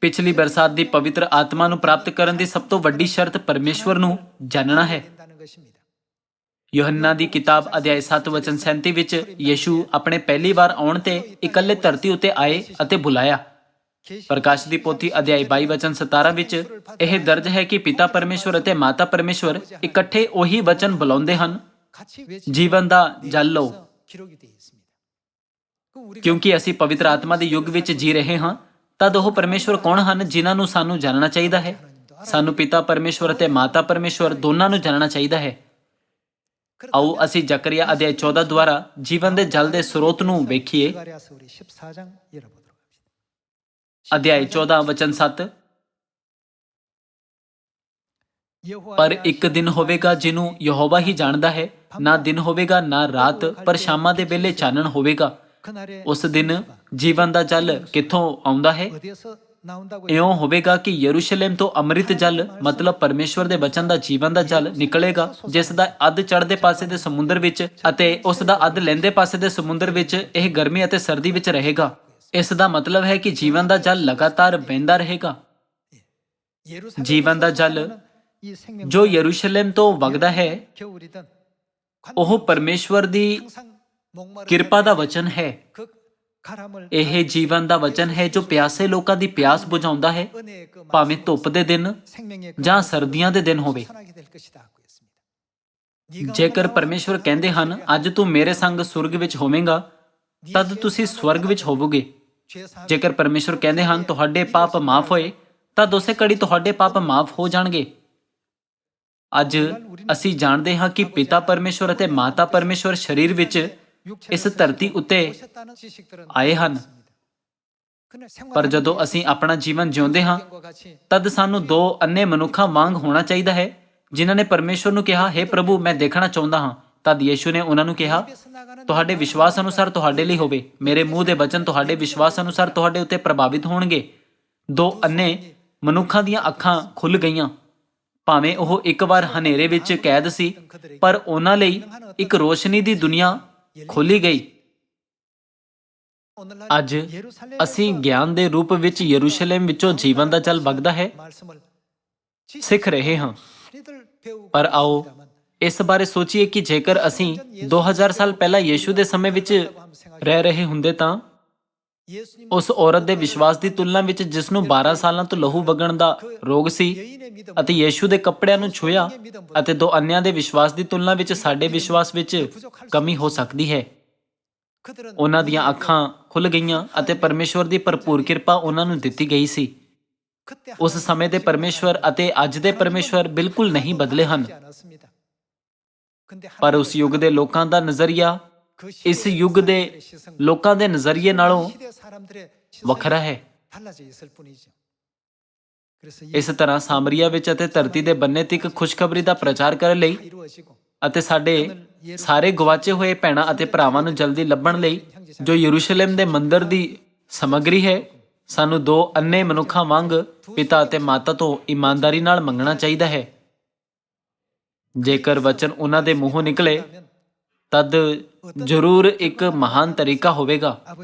ਪਿਛਲੀ ਬਰਸਾਤ ਦੀ ਪਵਿੱਤਰ ਆਤਮਾ ਨੂੰ ਪ੍ਰਾਪਤ ਕਰਨ ਦੀ ਸਭ ਤੋਂ ਵੱਡੀ ਸ਼ਰਤ ਪਰਮੇਸ਼ਵਰ ਨੂੰ ਜਾਣਨਾ ਹੈ। ਯੋਹੰਨਾ ਦੀ ਕਿਤਾਬ ਅਧਿਆਇ 7 ਵਚਨ 37 ਵਿੱਚ ਯੀਸ਼ੂ ਆਪਣੇ ਪਹਿਲੀ ਵਾਰ ਆਉਣ ਤੇ ਇਕੱਲੇ ਧਰਤੀ ਉੱਤੇ ਆਏ ਅਤੇ ਬੁਲਾਇਆ। ਪ੍ਰਕਾਸ਼ ਦੀ ਪੋਥੀ ਅਧਿਆਇ 22 ਵਚਨ 17 ਵਿੱਚ ਇਹ ਦਰਜ ਹੈ ਕਿ ਪਿਤਾ ਪਰਮੇਸ਼ਵਰ ਅਤੇ ਮਾਤਾ ਪਰਮੇਸ਼ਵਰ ਇਕੱਠੇ ਉਹੀ ਵਚਨ ਬੁਲਾਉਂਦੇ ਹਨ, ਜੀਵਨ ਦਾ ਜਲ ਲਓ। ਕਿਉਂਕਿ ਅਸੀਂ ਪਵਿੱਤਰ ਆਤਮਾ ਦੇ ਯੁੱਗ ਵਿੱਚ ਜੀ ਰਹੇ ਹਾਂ, ਤਦ ਉਹ ਪਰਮੇਸ਼ਵਰ ਕੌਣ ਹਨ ਜਿਨ੍ਹਾਂ ਨੂੰ ਸਾਨੂੰ ਜਾਣਨਾ ਚਾਹੀਦਾ ਹੈ। ਸਾਨੂੰ ਪਿਤਾ ਪਰਮੇਸ਼ਵਰ ਅਤੇ ਮਾਤਾ ਪਰਮੇਸ਼ਵਰ ਦੋਨਾਂ ਨੂੰ ਜਾਣਨਾ ਚਾਹੀਦਾ ਹੈ। ਆਓ ਅਸੀਂ ਜ਼ਕਰੀਆ ਅਧਿਆਇ 14 ਦੁਆਰਾ ਜੀਵਨ ਦੇ ਜਲ ਦੇ ਸਰੋਤ ਨੂੰ ਵੇਖੀਏ। ਅਧਿਆਇ 14 ਵਚਨ 7। ਪਰ ਇੱਕ ਦਿਨ ਹੋਵੇਗਾ ਜਿਹਨੂੰ ਯਹੋਵਾ ਹੀ ਜਾਣਦਾ ਹੈ, ਨਾ ਦਿਨ ਹੋਵੇਗਾ ਨਾ ਰਾਤ, ਪਰ ਸ਼ਾਮਾਂ ਦੇ ਵੇਲੇ ਚਾਨਣ ਹੋਵੇਗਾ। ਉਸ ਦਿਨ ਜੀਵਨ ਦਾ ਜਲ ਕਿੱਥੋਂ ਆਉਂਦਾ ਹੈ? ਇਉਂ ਹੋਵੇਗਾ ਕਿ ਯਰੂਸ਼ਲਮ ਤੋਂ ਅੰਮ੍ਰਿਤ ਜਲ ਮਤਲਬ ਪਰਮੇਸ਼ਵਰ ਦੇ ਵਚਨ ਦਾ ਜੀਵਨ ਦਾ ਜਲ ਨਿਕਲੇਗਾ, ਜਿਸ ਦਾ ਅੱਧ ਚੜ੍ਹਦੇ ਪਾਸੇ ਦੇ ਸਮੁੰਦਰ ਵਿੱਚ ਅਤੇ ਉਸ ਦਾ ਅੱਧ ਲਹਿੰਦੇ ਪਾਸੇ ਦੇ ਸਮੁੰਦਰ ਵਿੱਚ ਇਹ ਗਰਮੀ ਅਤੇ ਸਰਦੀ ਵਿੱਚ ਰਹੇਗਾ। ਇਸ ਦਾ ਮਤਲਬ ਹੈ ਕਿ ਜੀਵਨ ਦਾ ਜਲ ਲਗਾਤਾਰ ਵਹਿੰਦਾ ਰਹੇਗਾ। ਜੀਵਨ ਦਾ ਜਲ ਜੋ ਯਰੂਸ਼ਲਮ ਤੋਂ ਵਗਦਾ ਹੈ, ਉਹ ਪਰਮੇਸ਼ਵਰ ਦੀ ਕਿਰਪਾ ਦਾ ਵਚਨ ਹੈ। ਇਹ ਜੀਵਨ ਦਾ ਵਚਨ ਹੈ ਜੋ ਪਿਆਸੇ ਲੋਕਾਂ ਦੀ ਪਿਆਸ ਬੁਝਾਉਂਦਾ ਹੈ, ਭਾਵੇਂ ਧੁੱਪ ਦੇ ਦਿਨ ਜਾਂ ਸਰਦੀਆਂ ਦੇ ਦਿਨ ਹੋਵੇ। ਜੇਕਰ ਪਰਮੇਸ਼ਵਰ ਕਹਿੰਦੇ ਹਨ, ਅੱਜ ਤੂੰ ਮੇਰੇ ਸੰਗ ਸੁਰਗ ਵਿੱਚ ਹੋਵੇਂਗਾ, ਤਦ ਤੁਸੀਂ ਸਵਰਗ ਵਿੱਚ ਹੋਵੋਗੇ। ਜੇਕਰ ਪਰਮੇਸ਼ਵਰ ਕਹਿੰਦੇ ਹਨ ਤੁਹਾਡੇ ਪਾਪ ਮਾਫ ਹੋਏ, ਤਦ ਉਸੇ ਘੜੀ ਤੁਹਾਡੇ ਪਾਪ ਮਾਫ ਹੋ ਜਾਣਗੇ। ਅੱਜ ਅਸੀਂ ਜਾਣਦੇ ਹਾਂ ਕਿ ਪਿਤਾ ਪਰਮੇਸ਼ਵਰ ਅਤੇ ਮਾਤਾ ਪਰਮੇਸ਼ਵਰ ਸਰੀਰ ਵਿੱਚ ਇਸ ਧਰਤੀ ਉੱਤੇ ਆਏ ਹਨ। ਪਰ ਜਦੋਂ ਅਸੀਂ ਆਪਣਾ ਜੀਵਨ ਜਿਉਂਦੇ ਹਾਂ, ਤਦ ਸਾਨੂੰ 2 ਅੰਨੇ ਮਨੁੱਖਾਂ ਵਾਂਗ ਹੋਣਾ ਚਾਹੀਦਾ ਹੈ, ਜਿਨ੍ਹਾਂ ਨੇ ਪਰਮੇਸ਼ਵਰ ਨੂੰ ਕਿਹਾ, ਹੇ ਪ੍ਰਭੂ, ਮੈਂ ਦੇਖਣਾ ਚਾਹੁੰਦਾ ਹਾਂ। ਤਦ ਯੀਸ਼ੂ ਨੇ ਉਹਨਾਂ ਨੂੰ ਕਿਹਾ, ਤੁਹਾਡੇ ਵਿਸ਼ਵਾਸ ਅਨੁਸਾਰ ਤੁਹਾਡੇ ਲਈ ਹੋਵੇ। ਮੇਰੇ ਮੂੰਹ ਦੇ ਵਚਨ ਤੁਹਾਡੇ ਵਿਸ਼ਵਾਸ ਅਨੁਸਾਰ ਤੁਹਾਡੇ ਉੱਤੇ ਪ੍ਰਭਾਵਿਤ ਹੋਣਗੇ। 2 ਅੰਨੇ ਮਨੁੱਖਾਂ ਦੀਆਂ ਅੱਖਾਂ ਖੁੱਲ੍ਹ ਗਈਆਂ। ਭਾਵੇਂ ਉਹ ਇੱਕ ਵਾਰ ਹਨੇਰੇ ਵਿੱਚ ਕੈਦ ਸੀ, ਪਰ ਉਹਨਾਂ ਲਈ ਇੱਕ ਰੋਸ਼ਨੀ ਦੀ ਦੁਨੀਆ ਖੋਲ੍ਹੀ ਗਈ। ਅੱਜ ਅਸੀਂ ਗਿਆਨ ਦੇ ਰੂਪ ਵਿੱਚ ਯਰੂਸ਼ਲਮ ਵਿੱਚੋਂ ਜੀਵਨ ਦਾ ਜਲ ਵਗਦਾ ਹੈ ਸਿੱਖ ਰਹੇ ਹਾਂ। ਪਰ ਆਓ ਇਸ ਬਾਰੇ ਸੋਚੀਏ ਕਿ ਜੇਕਰ ਅਸੀਂ 2000 ਸਾਲ ਪਹਿਲਾਂ ਯੀਸ਼ੂ ਦੇ ਸਮੇਂ ਵਿੱਚ ਰਹਿ ਰਹੇ ਹੁੰਦੇ ਤਾਂ ਉਸ ਔਰਤ ਦੇ ਵਿਸ਼ਵਾਸ ਦੀ ਤੁਲਨਾ ਵਿੱਚ ਜਿਸ ਨੂੰ 12 ਸਾਲਾਂ ਤੋਂ ਲਹੂ ਵਗਣ ਦਾ ਰੋਗ ਸੀ ਅਤੇ ਯੀਸ਼ੂ ਦੇ ਕੱਪੜਿਆਂ ਨੂੰ ਛੂਹਿਆ, ਅਤੇ 2 ਅੰਨਿਆਂ ਦੇ ਵਿਸ਼ਵਾਸ ਦੀ ਤੁਲਨਾ ਵਿੱਚ ਸਾਡੇ ਵਿਸ਼ਵਾਸ ਵਿੱਚ ਕਮੀ ਹੋ ਸਕਦੀ ਹੈ। ਉਹਨਾਂ ਦੀਆਂ ਅੱਖਾਂ ਖੁੱਲ੍ਹ ਗਈਆਂ ਅਤੇ ਪਰਮੇਸ਼ਵਰ ਦੀ ਭਰਪੂਰ ਕਿਰਪਾ ਉਹਨਾਂ ਨੂੰ ਦਿੱਤੀ ਗਈ ਸੀ। ਉਸ ਸਮੇਂ ਦੇ ਪਰਮੇਸ਼ਵਰ ਅਤੇ ਅੱਜ ਦੇ ਪਰਮੇਸ਼ਵਰ ਬਿਲਕੁਲ ਨਹੀਂ ਬਦਲੇ ਹਨ। ਪਰ ਉਸ ਯੁੱਗ ਦੇ ਲੋਕਾਂ ਦਾ ਨਜ਼ਰੀਆ ਇਸ ਯੁੱਗ ਦੇ ਲੋਕਾਂ ਦੇ ਨਜ਼ਰੀਏ ਨਾਲੋਂ ਵੱਖਰਾ ਹੈ। ਇਸ ਤਰ੍ਹਾਂ ਸਾਮਰੀਆ ਵਿੱਚ ਅਤੇ ਧਰਤੀ ਦੇ ਬੰਨੇ ਤੱਕ ਖੁਸ਼ਖਬਰੀ ਦਾ ਪ੍ਰਚਾਰ ਕਰਨ ਲਈ ਅਤੇ ਸਾਡੇ ਸਾਰੇ ਗਵਾਚੇ ਹੋਏ ਭੈਣਾਂ ਅਤੇ ਭਰਾਵਾਂ ਨੂੰ ਜਲਦੀ ਲੱਭਣ ਲਈ ਜੋ ਯਰੂਸ਼ਲਮ ਦੇ ਮੰਦਰ ਦੀ ਸਮੱਗਰੀ ਹੈ, ਸਾਨੂੰ ਦੋ ਅੰਨੇ ਮਨੁੱਖਾਂ ਵਾਂਗ ਪਿਤਾ ਅਤੇ ਮਾਤਾ ਤੋਂ ਇਮਾਨਦਾਰੀ ਨਾਲ ਮੰਗਣਾ ਚਾਹੀਦਾ ਹੈ। ਜੇਕਰ ਵਚਨ ਉਹਨਾਂ ਦੇ ਮੂੰਹੋਂ ਨਿਕਲੇ ਤਦ ਜ਼ਰੂਰ ਇੱਕ ਮਹਾਨ ਤਰੀਕਾ ਹੋਵੇਗਾ।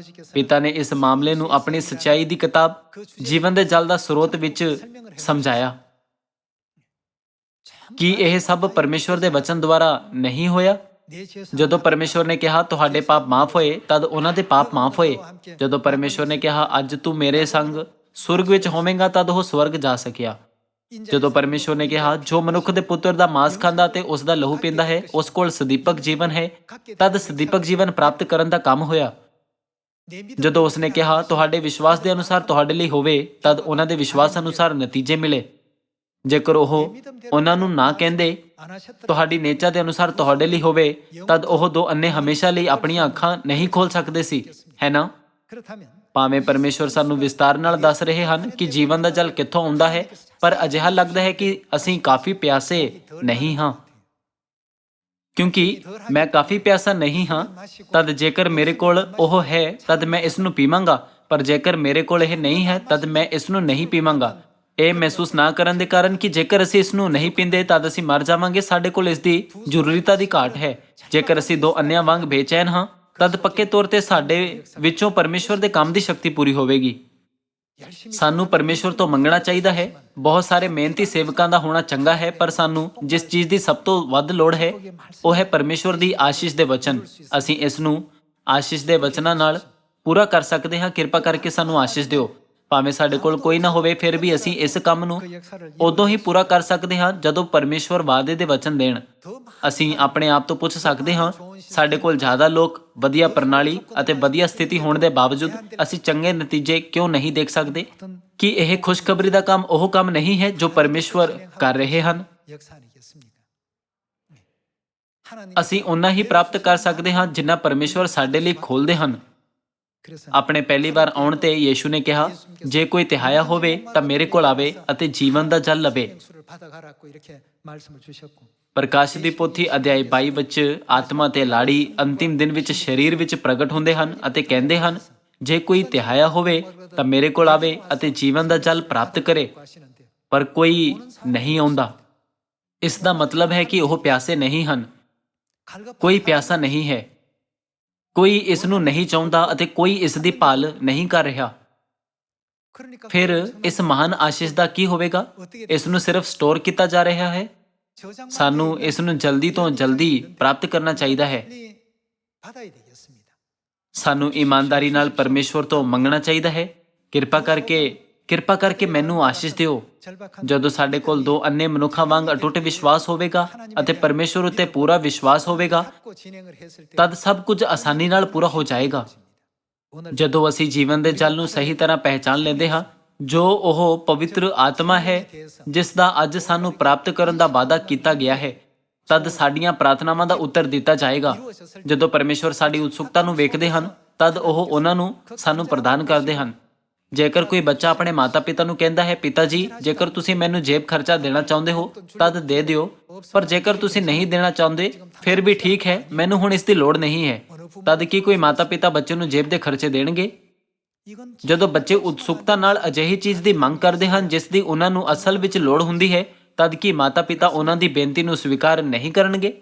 ਪਿਤਾ ਨੇ ਇਸ ਮਾਮਲੇ ਨੂੰ ਆਪਣੀ ਸੱਚਾਈ ਦੀ ਕਿਤਾਬ ਜੀਵਨ ਦੇ ਜਲ ਦਾ ਸਰੋਤ ਵਿੱਚ ਸਮਝਾਇਆ। ਕੀ ਇਹ ਸਭ ਪਰਮੇਸ਼ਵਰ ਦੇ ਵਚਨ ਦੁਆਰਾ ਨਹੀਂ ਹੋਇਆ? ਜਦੋਂ ਪਰਮੇਸ਼ਵਰ ਨੇ ਕਿਹਾ ਤੁਹਾਡੇ ਪਾਪ ਮਾਫ ਹੋਏ, ਤਦ ਉਹਨਾਂ ਦੇ ਪਾਪ ਮਾਫ ਹੋਏ। ਜਦੋਂ ਪਰਮੇਸ਼ਵਰ ਨੇ ਕਿਹਾ ਅੱਜ ਤੂੰ ਮੇਰੇ ਸੰਗ ਸੁਰਗ ਵਿੱਚ ਹੋਵੇਂਗਾ, ਤਦ ਉਹ ਸਵਰਗ ਜਾ ਸਕਿਆ। ਜਦੋਂ ਪਰਮੇਸ਼ਵਰ ਨੇ ਕਿਹਾ ਜੋ ਮਨੁੱਖ ਦੇ ਪੁੱਤਰ ਦਾ ਮਾਂਸ ਖਾਂਦਾ ਤੇ ਉਸ ਦਾ ਲਹੂ ਪੀਂਦਾ ਹੈ, ਉਸ ਕੋਲ ਸਦੀਪਕ ਜੀਵਨ ਹੈ, ਤਦ ਸਦੀਪਕ ਜੀਵਨ ਪ੍ਰਾਪਤ ਕਰਨ ਦਾ ਕੰਮ ਹੋਇਆ। ਜਦੋਂ ਉਸਨੇ ਕਿਹਾ ਤੁਹਾਡੇ ਵਿਸ਼ਵਾਸ ਦੇ ਅਨੁਸਾਰ ਤੁਹਾਡੇ ਲਈ ਹੋਵੇ, ਤਦ ਉਹਨਾਂ ਦੇ ਵਿਸ਼ਵਾਸ ਅਨੁਸਾਰ ਨਤੀਜੇ ਮਿਲੇ। ਜੇਕਰ ਉਹ ਉਹਨਾਂ ਨੂੰ ਨਾ ਕਹਿੰਦੇ ਤੁਹਾਡੀ ਨੇਚਾ ਦੇ ਅਨੁਸਾਰ ਤੁਹਾਡੇ ਲਈ ਹੋਵੇ, ਤਦ ਉਹ ਦੋ ਅੰਨੇ ਹਮੇਸ਼ਾ ਲਈ ਆਪਣੀਆਂ ਅੱਖਾਂ ਨਹੀਂ ਖੋਲ ਸਕਦੇ ਸੀ, ਹੈ ਨਾ? ਭਾਵੇਂ ਪਰਮੇਸ਼ਵਰ ਸਾਨੂੰ ਵਿਸਤਾਰ ਨਾਲ ਦੱਸ ਰਹੇ ਹਨ ਕਿ ਜੀਵਨ ਦਾ ਜਲ ਕਿੱਥੋਂ ਆਉਂਦਾ ਹੈ, ਪਰ ਅਜਿਹਾ ਲੱਗਦਾ ਹੈ ਕਿ ਅਸੀਂ ਕਾਫੀ ਪਿਆਸੇ ਨਹੀਂ ਹਾਂ। ਕਿਉਂਕਿ ਮੈਂ ਕਾਫੀ ਪਿਆਸਾ ਨਹੀਂ ਹਾਂ, ਤਦ ਜੇਕਰ ਮੇਰੇ ਕੋਲ ਉਹ ਹੈ ਤਦ ਮੈਂ ਇਸ ਨੂੰ ਪੀਵਾਂਗਾ, ਪਰ ਜੇਕਰ ਮੇਰੇ ਕੋਲ ਇਹ ਨਹੀਂ ਹੈ ਤਦ ਮੈਂ ਇਸ ਨੂੰ ਨਹੀਂ ਪੀਵਾਂਗਾ। ਇਹ ਮਹਿਸੂਸ ਨਾ ਕਰਨ ਦੇ ਕਾਰਨ ਕਿ ਜੇਕਰ ਅਸੀਂ ਇਸ ਨੂੰ ਨਹੀਂ ਪੀਂਦੇ ਤਦ ਅਸੀਂ ਮਰ ਜਾਵਾਂਗੇ, ਸਾਡੇ ਕੋਲ ਇਸ ਦੀ ਜ਼ਰੂਰਤ ਦੀ ਘਾਟ ਹੈ। ਜੇਕਰ ਅਸੀਂ ਦੋ ਅੰਨਿਆਂ ਵਾਂਗ ਬੇਚੈਨ ਹਾਂ, ਤਦ ਪੱਕੇ ਤੌਰ ਤੇ ਸਾਡੇ ਵਿੱਚੋਂ ਪਰਮੇਸ਼ਵਰ ਦੇ ਕੰਮ ਦੀ ਸ਼ਕਤੀ ਪੂਰੀ ਹੋਵੇਗੀ। ਸਾਨੂੰ ਪਰਮੇਸ਼ਵਰ ਤੋਂ ਮੰਗਣਾ ਚਾਹੀਦਾ ਹੈ। ਬਹੁਤ ਸਾਰੇ ਮਿਹਨਤੀ ਸੇਵਕਾਂ ਦਾ ਹੋਣਾ ਚੰਗਾ ਹੈ, ਪਰ ਸਾਨੂੰ ਜਿਸ ਚੀਜ਼ ਦੀ ਸਭ ਤੋਂ ਵੱਧ ਲੋੜ ਹੈ ਉਹ ਹੈ ਪਰਮੇਸ਼ਵਰ ਦੀ ਆਸ਼ੀਸ਼ ਦੇ ਵਚਨ। ਅਸੀਂ ਇਸ ਨੂੰ ਆਸ਼ੀਸ਼ ਦੇ ਵਚਨਾਂ ਨਾਲ ਪੂਰਾ ਕਰ ਸਕਦੇ ਹਾਂ। ਕਿਰਪਾ ਕਰਕੇ ਸਾਨੂੰ ਆਸ਼ੀਸ਼ ਦਿਓ। ਭਾਵੇਂ ਸਾਡੇ ਕੋਲ ਕੋਈ ਨਾ ਹੋਵੇ, ਫਿਰ ਵੀ ਅਸੀਂ ਇਸ ਕੰਮ ਨੂੰ ਉਦੋਂ ਹੀ ਪੂਰਾ ਕਰ ਸਕਦੇ ਹਾਂ ਜਦੋਂ ਪਰਮੇਸ਼ਵਰ ਵਾਅਦੇ ਦੇ ਵਚਨ ਦੇਣ। ਅਸੀਂ ਆਪਣੇ ਆਪ ਤੋਂ ਪੁੱਛ ਸਕਦੇ ਹਾਂ, ਸਾਡੇ ਕੋਲ ਜ਼ਿਆਦਾ ਲੋਕ, ਵਧੀਆ ਪ੍ਰਣਾਲੀ ਅਤੇ ਵਧੀਆ ਸਥਿਤੀ ਹੋਣ ਦੇ ਬਾਵਜੂਦ ਅਸੀਂ ਚੰਗੇ ਨਤੀਜੇ ਕਿਉਂ ਨਹੀਂ ਦੇਖ ਸਕਦੇ? ਕੀ ਇਹ ਖੁਸ਼ਖਬਰੀ ਦਾ ਕੰਮ ਉਹ ਕੰਮ ਨਹੀਂ ਹੈ ਜੋ ਪਰਮੇਸ਼ਵਰ ਕਰ ਰਹੇ ਹਨ? ਅਸੀਂ ਓਨਾ ਹੀ ਪ੍ਰਾਪਤ ਕਰ ਸਕਦੇ ਹਾਂ ਜਿੰਨਾ ਪਰਮੇਸ਼ਵਰ ਸਾਡੇ ਲਈ ਖੋਲ੍ਹਦੇ ਹਨ। ਆਪਣੇ ਪਹਿਲੀ ਵਾਰ ਆਉਣ ਤੇ ਯੀਸ਼ੂ ਨੇ ਕਿਹਾ ਜੇ ਕੋਈ ਤਿਹਾਇਆ ਹੋਵੇ ਤਾਂ ਮੇਰੇ ਕੋਲ ਆਵੇ ਅਤੇ ਜੀਵਨ ਦਾ ਜਲ ਲਵੇ। ਪ੍ਰਕਾਸ਼ ਦੀ ਪੋਥੀ ਅਧਿਆਇ 22 ਵਿੱਚ ਆਤਮਾ ਤੇ ਲਾੜੀ ਅੰਤਿਮ ਦਿਨ ਵਿੱਚ ਸਰੀਰ ਵਿੱਚ ਪ੍ਰਗਟ ਹੁੰਦੇ ਹਨ ਅਤੇ ਕਹਿੰਦੇ ਹਨ ਜੇ ਕੋਈ ਤਿਹਾਇਆ ਹੋਵੇ ਤਾਂ ਮੇਰੇ ਕੋਲ ਆਵੇ ਅਤੇ ਜੀਵਨ ਦਾ ਜਲ ਪ੍ਰਾਪਤ ਕਰੇ, ਪਰ ਕੋਈ ਨਹੀਂ ਆਉਂਦਾ। ਇਸ ਦਾ ਮਤਲਬ ਹੈ ਕਿ ਉਹ ਪਿਆਸੇ ਨਹੀਂ ਹਨ। ਕੋਈ ਪਿਆਸਾ ਨਹੀਂ ਹੈ, ਕੋਈ ਇਸ ਨੂੰ ਨਹੀਂ ਚਾਹੁੰਦਾ ਅਤੇ ਕੋਈ ਇਸ ਦੀ ਭਾਲ ਨਹੀਂ ਕਰ ਰਿਹਾ। ਫਿਰ ਇਸ ਮਹਾਨ ਆਸ਼ੀਸ਼ ਦਾ ਕੀ ਹੋਵੇਗਾ? ਇਸ ਨੂੰ ਸਿਰਫ ਸਟੋਰ ਕੀਤਾ ਜਾ ਰਿਹਾ ਹੈ। ਸਾਨੂੰ ਇਸ ਨੂੰ ਜਲਦੀ ਤੋਂ ਜਲਦੀ ਪ੍ਰਾਪਤ ਕਰਨਾ ਚਾਹੀਦਾ ਹੈ। ਸਾਨੂੰ ਇਮਾਨਦਾਰੀ ਨਾਲ ਪਰਮੇਸ਼ਵਰ ਤੋਂ ਮੰਗਣਾ ਚਾਹੀਦਾ ਹੈ, ਕਿਰਪਾ ਕਰਕੇ ਮੈਨੂੰ ਆਸ਼ੀਸ਼ ਦਿਓ। ਜਦੋਂ ਸਾਡੇ ਕੋਲ ਦੋ ਅੰਨੇ ਮਨੁੱਖਾਂ ਵਾਂਗ ਅਟੁੱਟ ਵਿਸ਼ਵਾਸ ਹੋਵੇਗਾ ਅਤੇ ਪਰਮੇਸ਼ਵਰ ਉੱਤੇ ਪੂਰਾ ਵਿਸ਼ਵਾਸ ਹੋਵੇਗਾ, ਤਦ ਸਭ ਕੁਝ ਆਸਾਨੀ ਨਾਲ ਪੂਰਾ ਹੋ ਜਾਏਗਾ। ਜਦੋਂ ਅਸੀਂ ਜੀਵਨ ਦੇ ਜਲ ਨੂੰ ਸਹੀ ਤਰ੍ਹਾਂ ਪਹਿਚਾਨ ਲੈਂਦੇ ਹਾਂ, ਜੋ ਉਹ ਪਵਿੱਤਰ ਆਤਮਾ ਹੈ ਜਿਸ ਦਾ ਅੱਜ ਸਾਨੂੰ ਪ੍ਰਾਪਤ ਕਰਨ ਦਾ ਵਾਅਦਾ ਕੀਤਾ ਗਿਆ ਹੈ, ਤਦ ਸਾਡੀਆਂ ਪ੍ਰਾਰਥਨਾਵਾਂ ਦਾ ਉੱਤਰ ਦਿੱਤਾ ਜਾਏਗਾ। ਜਦੋਂ ਪਰਮੇਸ਼ਵਰ ਸਾਡੀ ਉਤਸੁਕਤਾ ਨੂੰ ਵੇਖਦੇ ਹਨ, ਤਦ ਉਹ ਉਹਨਾਂ ਨੂੰ ਸਾਨੂੰ ਪ੍ਰਦਾਨ ਕਰਦੇ ਹਨ। ਜੇਕਰ ਕੋਈ ਬੱਚਾ ਆਪਣੇ ਮਾਤਾ-ਪਿਤਾ ਨੂੰ ਕਹਿੰਦਾ ਹੈ ਪਿਤਾ ਜੀ ਜੇਕਰ ਤੁਸੀਂ ਮੈਨੂੰ ਜੇਬ ਖਰਚਾ ਦੇਣਾ ਚਾਹੁੰਦੇ ਹੋ ਤਦ ਦੇ ਦਿਓ, ਪਰ ਜੇਕਰ ਤੁਸੀਂ ਨਹੀਂ ਦੇਣਾ ਚਾਹੁੰਦੇ ਫਿਰ ਵੀ ਠੀਕ ਹੈ, ਮੈਨੂੰ ਹੁਣ ਇਸ ਦੀ ਲੋੜ ਨਹੀਂ ਹੈ, ਤਦ ਕੀ ਕੋਈ ਮਾਤਾ-ਪਿਤਾ ਬੱਚੇ ਨੂੰ ਜੇਬ ਦੇ ਖਰਚੇ ਦੇਣਗੇ? ਜਦੋਂ ਬੱਚੇ ਉਤਸੁਕਤਾ ਨਾਲ ਅਜਿਹੀ ਚੀਜ਼ ਦੀ ਮੰਗ ਕਰਦੇ ਹਨ ਜਿਸ ਦੀ ਉਹਨਾਂ ਨੂੰ ਅਸਲ ਵਿੱਚ ਲੋੜ ਹੁੰਦੀ ਹੈ, ਤਦ ਕੀ ਮਾਤਾ-ਪਿਤਾ ਉਹਨਾਂ ਦੀ ਬੇਨਤੀ ਨੂੰ ਸਵੀਕਾਰ ਨਹੀਂ ਕਰਨਗੇ?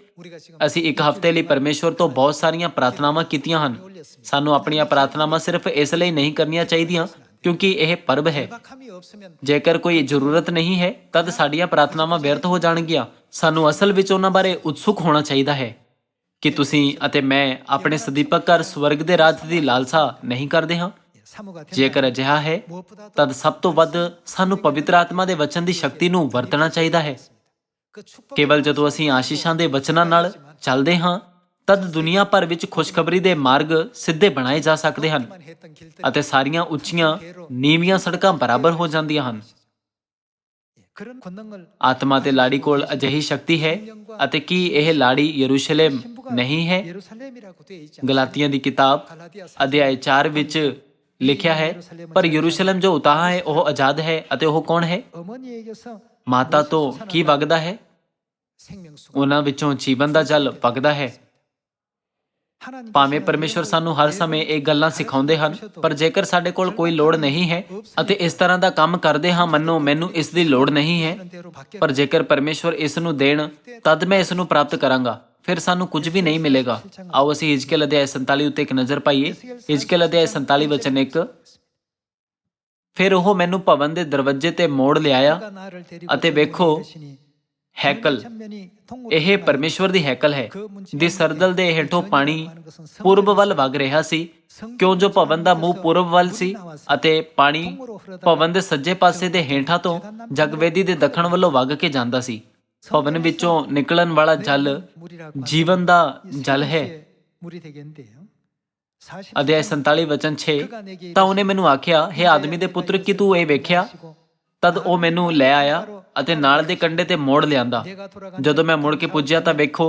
ਅਸੀਂ ਇੱਕ ਹਫ਼ਤੇ ਲਈ ਪਰਮੇਸ਼ਵਰ ਤੋਂ ਬਹੁਤ ਸਾਰੀਆਂ ਪ੍ਰਾਰਥਨਾਵਾਂ ਕੀਤੀਆਂ ਹਨ। ਸਾਨੂੰ ਆਪਣੀਆਂ ਪ੍ਰਾਰਥਨਾਵਾਂ ਸਿਰਫ ਇਸ ਲਈ ਨਹੀਂ ਕਰਨੀਆਂ ਚਾਹੀਦੀਆਂ ਕਿਉਂਕਿ ਇਹ ਪਰਬ ਹੈ। ਜੇਕਰ ਕੋਈ ਜ਼ਰੂਰਤ ਨਹੀਂ ਹੈ ਤਦ ਸਾਡੀਆਂ ਪ੍ਰਾਰਥਨਾਵਾਂ ਵਿਅਰਥ ਹੋ ਜਾਣਗੀਆਂ। ਸਾਨੂੰ ਅਸਲ ਵਿੱਚ ਉਹਨਾਂ ਬਾਰੇ ਉਤਸੁਕ ਹੋਣਾ ਚਾਹੀਦਾ ਹੈ। ਕਿ ਤੁਸੀਂ ਅਤੇ ਮੈਂ ਆਪਣੇ ਸਦੀਪਕ ਘਰ ਸਵਰਗ ਦੇ ਰਾਜ ਦੀ ਲਾਲਸਾ ਨਹੀਂ ਕਰਦੇ ਹਾਂ? ਜੇਕਰ ਅਜਿਹਾ ਹੈ ਤਦ ਸਭ ਤੋਂ ਵੱਧ ਸਾਨੂੰ ਪਵਿੱਤਰ ਆਤਮਾ ਦੇ ਵਚਨ ਦੀ ਸ਼ਕਤੀ ਨੂੰ ਵਰਤਣਾ ਚਾਹੀਦਾ ਹੈ। ਕੇਵਲ ਜਦੋਂ ਅਸੀਂ ਆਸ਼ੀਸ਼ਾਂ ਦੇ ਵਚਨਾਂ ਨਾਲ ਚੱਲਦੇ ਹਾਂ ਤਦ ਦੁਨੀਆ ਭਰ ਵਿੱਚ ਖੁਸ਼ਖਬਰੀ ਦੇ ਮਾਰਗ ਸਿੱਧੇ ਬਣਾਏ ਜਾ ਸਕਦੇ ਹਨ ਅਤੇ ਸਾਰੀਆਂ ਉੱਚੀਆਂ ਨੀਵੀਆਂ ਸੜਕਾਂ ਬਰਾਬਰ ਹੋ ਜਾਂਦੀਆਂ ਹਨ। ਆਤਮਾ ਤੇ ਲਾੜੀ ਕੋਲ ਅਜਿਹੀ ਸ਼ਕਤੀ ਹੈ ਅਤੇ ਕੀ ਇਹ ਲਾੜੀ ਯਰੂਸ਼ਲਮ ਨਹੀਂ ਹੈ? ਗਲਾਤੀਆਂ ਦੀ ਕਿਤਾਬ ਅਧਿਆਇ 4 ਵਿੱਚ ਲਿਖਿਆ ਹੈ, ਪਰ ਯਰੂਸ਼ਲਮ ਜੋ ਉਤਾਹਾ ਹੈ ਉਹ ਆਜ਼ਾਦ ਹੈ। ਅਤੇ ਉਹ ਕੌਣ ਹੈ? ਮਾਤਾ ਤੋਂ ਕੀ ਵਗਦਾ ਹੈ? ਉਹਨਾਂ ਵਿੱਚੋਂ ਜੀਵਨ ਦਾ ਜਲ ਵਗਦਾ ਹੈ। ਭਾਵੇਂ ਪਰਮੇਸ਼ਵਰ ਸਾਨੂੰ ਹਰ ਸਮੇਂ ਇਹ ਗੱਲਾਂ ਸਿਖਾਉਂਦੇ ਹਨ, ਪਰ ਜੇਕਰ ਸਾਡੇ ਕੋਲ ਕੋਈ ਲੋੜ ਨਹੀਂ ਹੈ ਅਤੇ ਇਸ ਤਰ੍ਹਾਂ ਦਾ ਕੰਮ ਕਰਦੇ ਹਾਂ ਮੰਨੋ ਮੈਨੂੰ ਇਸ ਦੀ ਲੋੜ ਨਹੀਂ ਹੈ, ਪਰ ਜੇਕਰ ਪਰਮੇਸ਼ਵਰ ਇਸ ਨੂੰ ਦੇਣ ਤਦ ਮੈਂ ਇਸ ਨੂੰ ਪ੍ਰਾਪਤ ਕਰਾਂਗਾ, ਫਿਰ ਸਾਨੂੰ ਕੁਝ ਵੀ ਨਹੀਂ ਮਿਲੇਗਾ। ਆਓ ਅਸੀਂ ਹਿਜਕੀਏਲ ਅਧਿਆਇ 47 ਉੱਤੇ ਇੱਕ ਨਜ਼ਰ ਪਾਈਏ। ਹਿਜਕੀਏਲ ਅਧਿਆਇ 47 ਵਚਨ 1। ਫਿਰ ਉਹ ਮੈਨੂੰ ਭਵਨ ਦੇ ਦਰਵਾਜ਼ੇ ਤੇ ਮੋੜ ਲਿਆਇਆ ਅਤੇ ਵੇਖੋ ਹੈਕਲ, ਇਹ ਪਰਮੇਸ਼ਵਰ ਦੀ ਹੈਕਲ ਹੈ, ਦੀ ਸਰਦਲ ਦੇ ਹੇਠੋਂ ਪਾਣੀ ਪੂਰਬ ਵੱਲ ਵਗ ਰਿਹਾ ਸੀ, ਕਿਉਂ ਜੋ ਭਵਨ ਦਾ ਮੂੰਹ ਪੂਰਬ ਵੱਲ ਸੀ ਅਤੇ ਪਾਣੀ ਭਵਨ ਦੇ ਸੱਜੇ ਪਾਸੇ ਦੇ ਹੇਠਾਂ ਤੋਂ ਜਗਵੇਦੀ ਦੇ ਦੱਖਣ ਵੱਲੋਂ ਵਗ ਕੇ ਜਾਂਦਾ ਸੀ। ਭਵਨ ਵਿੱਚੋਂ ਨਿਕਲਣ ਵਾਲਾ ਜਲ ਜੀਵਨ ਦਾ ਜਲ ਹੈ। ਅਧਿਆਇ 47 ਵਚਨ 6। ਤਾਂ ਉਹਨੇ ਮੈਨੂੰ ਆਖਿਆ, ਹੇ ਆਦਮੀ ਦੇ ਪੁੱਤਰ, ਕੀ ਤੂੰ ਇਹ ਵੇਖਿਆ? ਤਦ ਉਹ ਮੈਨੂੰ ਲੈ ਆਇਆ ਅਤੇ ਨਾਲੇ ਦੇ ਕੰਢੇ ਤੇ ਮੋੜ ਲਿਆਂਦਾ। ਜਦੋਂ ਮੈਂ ਮੁੜ ਕੇ ਪੁੱਜਿਆ ਤਾਂ ਵੇਖੋ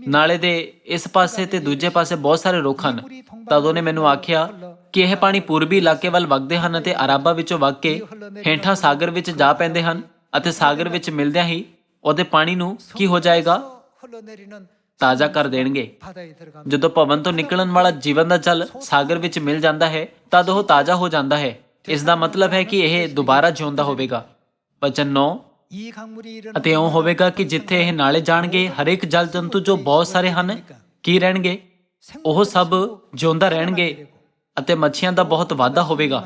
ਨਾਲੇ ਦੇ ਇਸ ਪਾਸੇ ਤੇ ਦੂਜੇ ਪਾਸੇ ਬਹੁਤ ਸਾਰੇ ਰੁੱਖ ਹਨ। ਤਦ ਉਹਨੇ ਮੈਨੂੰ ਆਖਿਆ ਕਿ ਇਹ ਪਾਣੀ ਪੂਰਬੀ ਇਲਾਕੇ ਵੱਲ ਵਗਦੇ ਹਨ ਅਤੇ ਅਰਾਬਾ ਵਿੱਚੋਂ ਵਗ ਕੇ ਹੇਠਾਂ ਸਾਗਰ ਵਿੱਚ ਜਾ ਪੈਂਦੇ ਹਨ ਅਤੇ ਸਾਗਰ ਵਿੱਚ ਮਿਲਦਿਆਂ ਹੀ ਉਹਦੇ ਪਾਣੀ ਨੂੰ ਕੀ ਹੋ ਜਾਏਗਾ? ਤਾਜ਼ਾ ਕਰ ਦੇਣਗੇ। ਜਦੋਂ ਭਵਨ ਤੋਂ ਨਿਕਲਣ ਵਾਲਾ ਜੀਵਨ ਦਾ ਜਲ ਸਾਗਰ ਵਿੱਚ ਮਿਲ ਜਾਂਦਾ ਹੈ ਤਦ ਉਹ ਤਾਜ਼ਾ ਹੋ ਜਾਂਦਾ ਹੈ। ਇਸ ਦਾ ਮਤਲਬ ਹੈ ਕਿ ਇਹ ਦੁਬਾਰਾ ਜਿਉਂਦਾ ਹੋਵੇਗਾ। ਵਚਨ 9। ਅਤੇ ਇਉਂ ਹੋਵੇਗਾ ਕਿ ਜਿੱਥੇ ਇਹ ਨਾਲੇ ਜਾਣਗੇ ਹਰੇਕ ਜਲ ਜੰਤੂ ਜੋ ਬਹੁਤ ਸਾਰੇ ਹਨ ਕੀ ਰਹਿਣਗੇ? ਉਹ ਸਭ ਜਿਉਂਦਾ ਰਹਿਣਗੇ ਅਤੇ ਮੱਛੀਆਂ ਦਾ ਬਹੁਤ ਵਾਧਾ ਹੋਵੇਗਾ,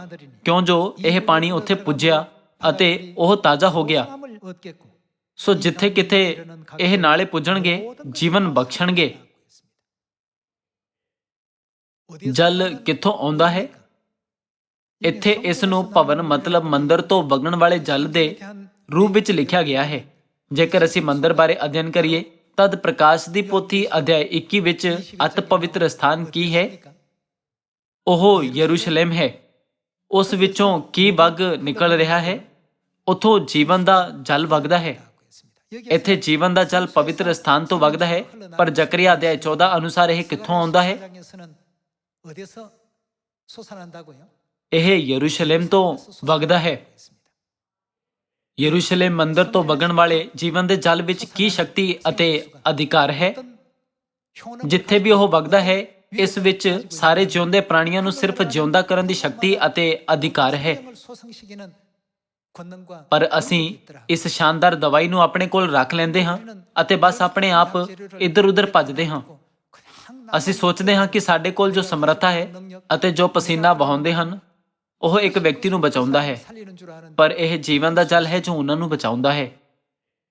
ਕਿਉਂ ਜੋ ਇਹ ਪਾਣੀ ਉੱਥੇ ਪੁੱਜਿਆ ਅਤੇ ਉਹ ਤਾਜ਼ਾ ਹੋ ਗਿਆ। ਸੋ ਜਿੱਥੇ ਕਿਤੇ ਇਹ ਨਾਲੇ ਪੁੱਜਣਗੇ ਜੀਵਨ ਬਖਸ਼ਣਗੇ। ਜਲ ਕਿੱਥੋਂ ਆਉਂਦਾ ਹੈ? ਇੱਥੇ ਇਸ ਨੂੰ ਭਵਨ ਮਤਲਬ ਮੰਦਰ ਤੋਂ ਵਗਣ ਵਾਲੇ ਜਲ ਦੇ ਰੂਪ ਵਿੱਚ ਲਿਖਿਆ ਗਿਆ ਹੈ। ਜੇਕਰ ਅਸੀਂ ਮੰਦਰ ਬਾਰੇ ਅਧਿਐਨ ਕਰੀਏ ਤਦ ਪ੍ਰਕਾਸ਼ ਦੀ ਪੋਥੀ ਅਧਿਆਇ 21 ਵਿੱਚ ਅਤ ਪਵਿੱਤਰ ਸਥਾਨ ਕੀ ਹੈ? ਉਹ ਯਰੂਸ਼ਲਮ ਹੈ। ਉਸ ਵਿੱਚੋਂ ਕੀ ਵਗ ਨਿਕਲ ਰਿਹਾ ਹੈ? ਉੱਥੋਂ ਜੀਵਨ ਦਾ ਜਲ ਵਗਦਾ ਹੈ। ਇੱਥੇ ਜੀਵਨ ਦਾ ਜਲ ਪਵਿੱਤਰ ਸਥਾਨ ਤੋਂ ਵਗਦਾ ਹੈ, ਪਰ ਜ਼ਕਰੀਆ ਅਧਿਆਇ 14 ਅਨੁਸਾਰ ਇਹ ਕਿੱਥੋਂ ਆਉਂਦਾ ਹੈ? ਇਹ ਯਰੂਸ਼ਲਮ ਤੋਂ ਵਗਦਾ ਹੈ। ਯਰੂਸ਼ਲਮ ਮੰਦਰ ਤੋਂ ਵਗਣ ਵਾਲੇ ਜੀਵਨ ਦੇ ਜਲ ਵਿੱਚ ਕੀ ਸ਼ਕਤੀ ਅਤੇ ਅਧਿਕਾਰ ਹੈ? ਜਿੱਥੇ ਵੀ ਉਹ ਵਗਦਾ ਹੈ ਇਸ ਵਿੱਚ ਸਾਰੇ ਜਿਉਂਦੇ ਪ੍ਰਾਣੀਆਂ ਨੂੰ ਸਿਰਫ ਜਿਉਂਦਾ ਕਰਨ ਦੀ ਸ਼ਕਤੀ ਅਤੇ ਅਧਿਕਾਰ ਹੈ। ਪਰ ਅਸੀਂ ਇਸ ਸ਼ਾਨਦਾਰ ਦਵਾਈ ਨੂੰ ਆਪਣੇ ਕੋਲ ਰੱਖ ਲੈਂਦੇ ਹਾਂ ਅਤੇ ਬਸ ਆਪਣੇ ਆਪ ਇੱਧਰ ਉੱਧਰ ਭੱਜਦੇ ਹਾਂ। ਅਸੀਂ ਸੋਚਦੇ ਹਾਂ ਕਿ ਸਾਡੇ ਕੋਲ ਜੋ ਸਮਰੱਥਾ ਹੈ ਅਤੇ ਜੋ ਪਸੀਨਾ ਵਹਾਉਂਦੇ ਹਨ ਉਹ ਇੱਕ ਵਿਅਕਤੀ ਨੂੰ ਬਚਾਉਂਦਾ ਹੈ, ਪਰ ਇਹ ਜੀਵਨ ਦਾ ਜਲ ਹੈ ਜੋ ਉਹਨਾਂ ਨੂੰ ਬਚਾਉਂਦਾ ਹੈ।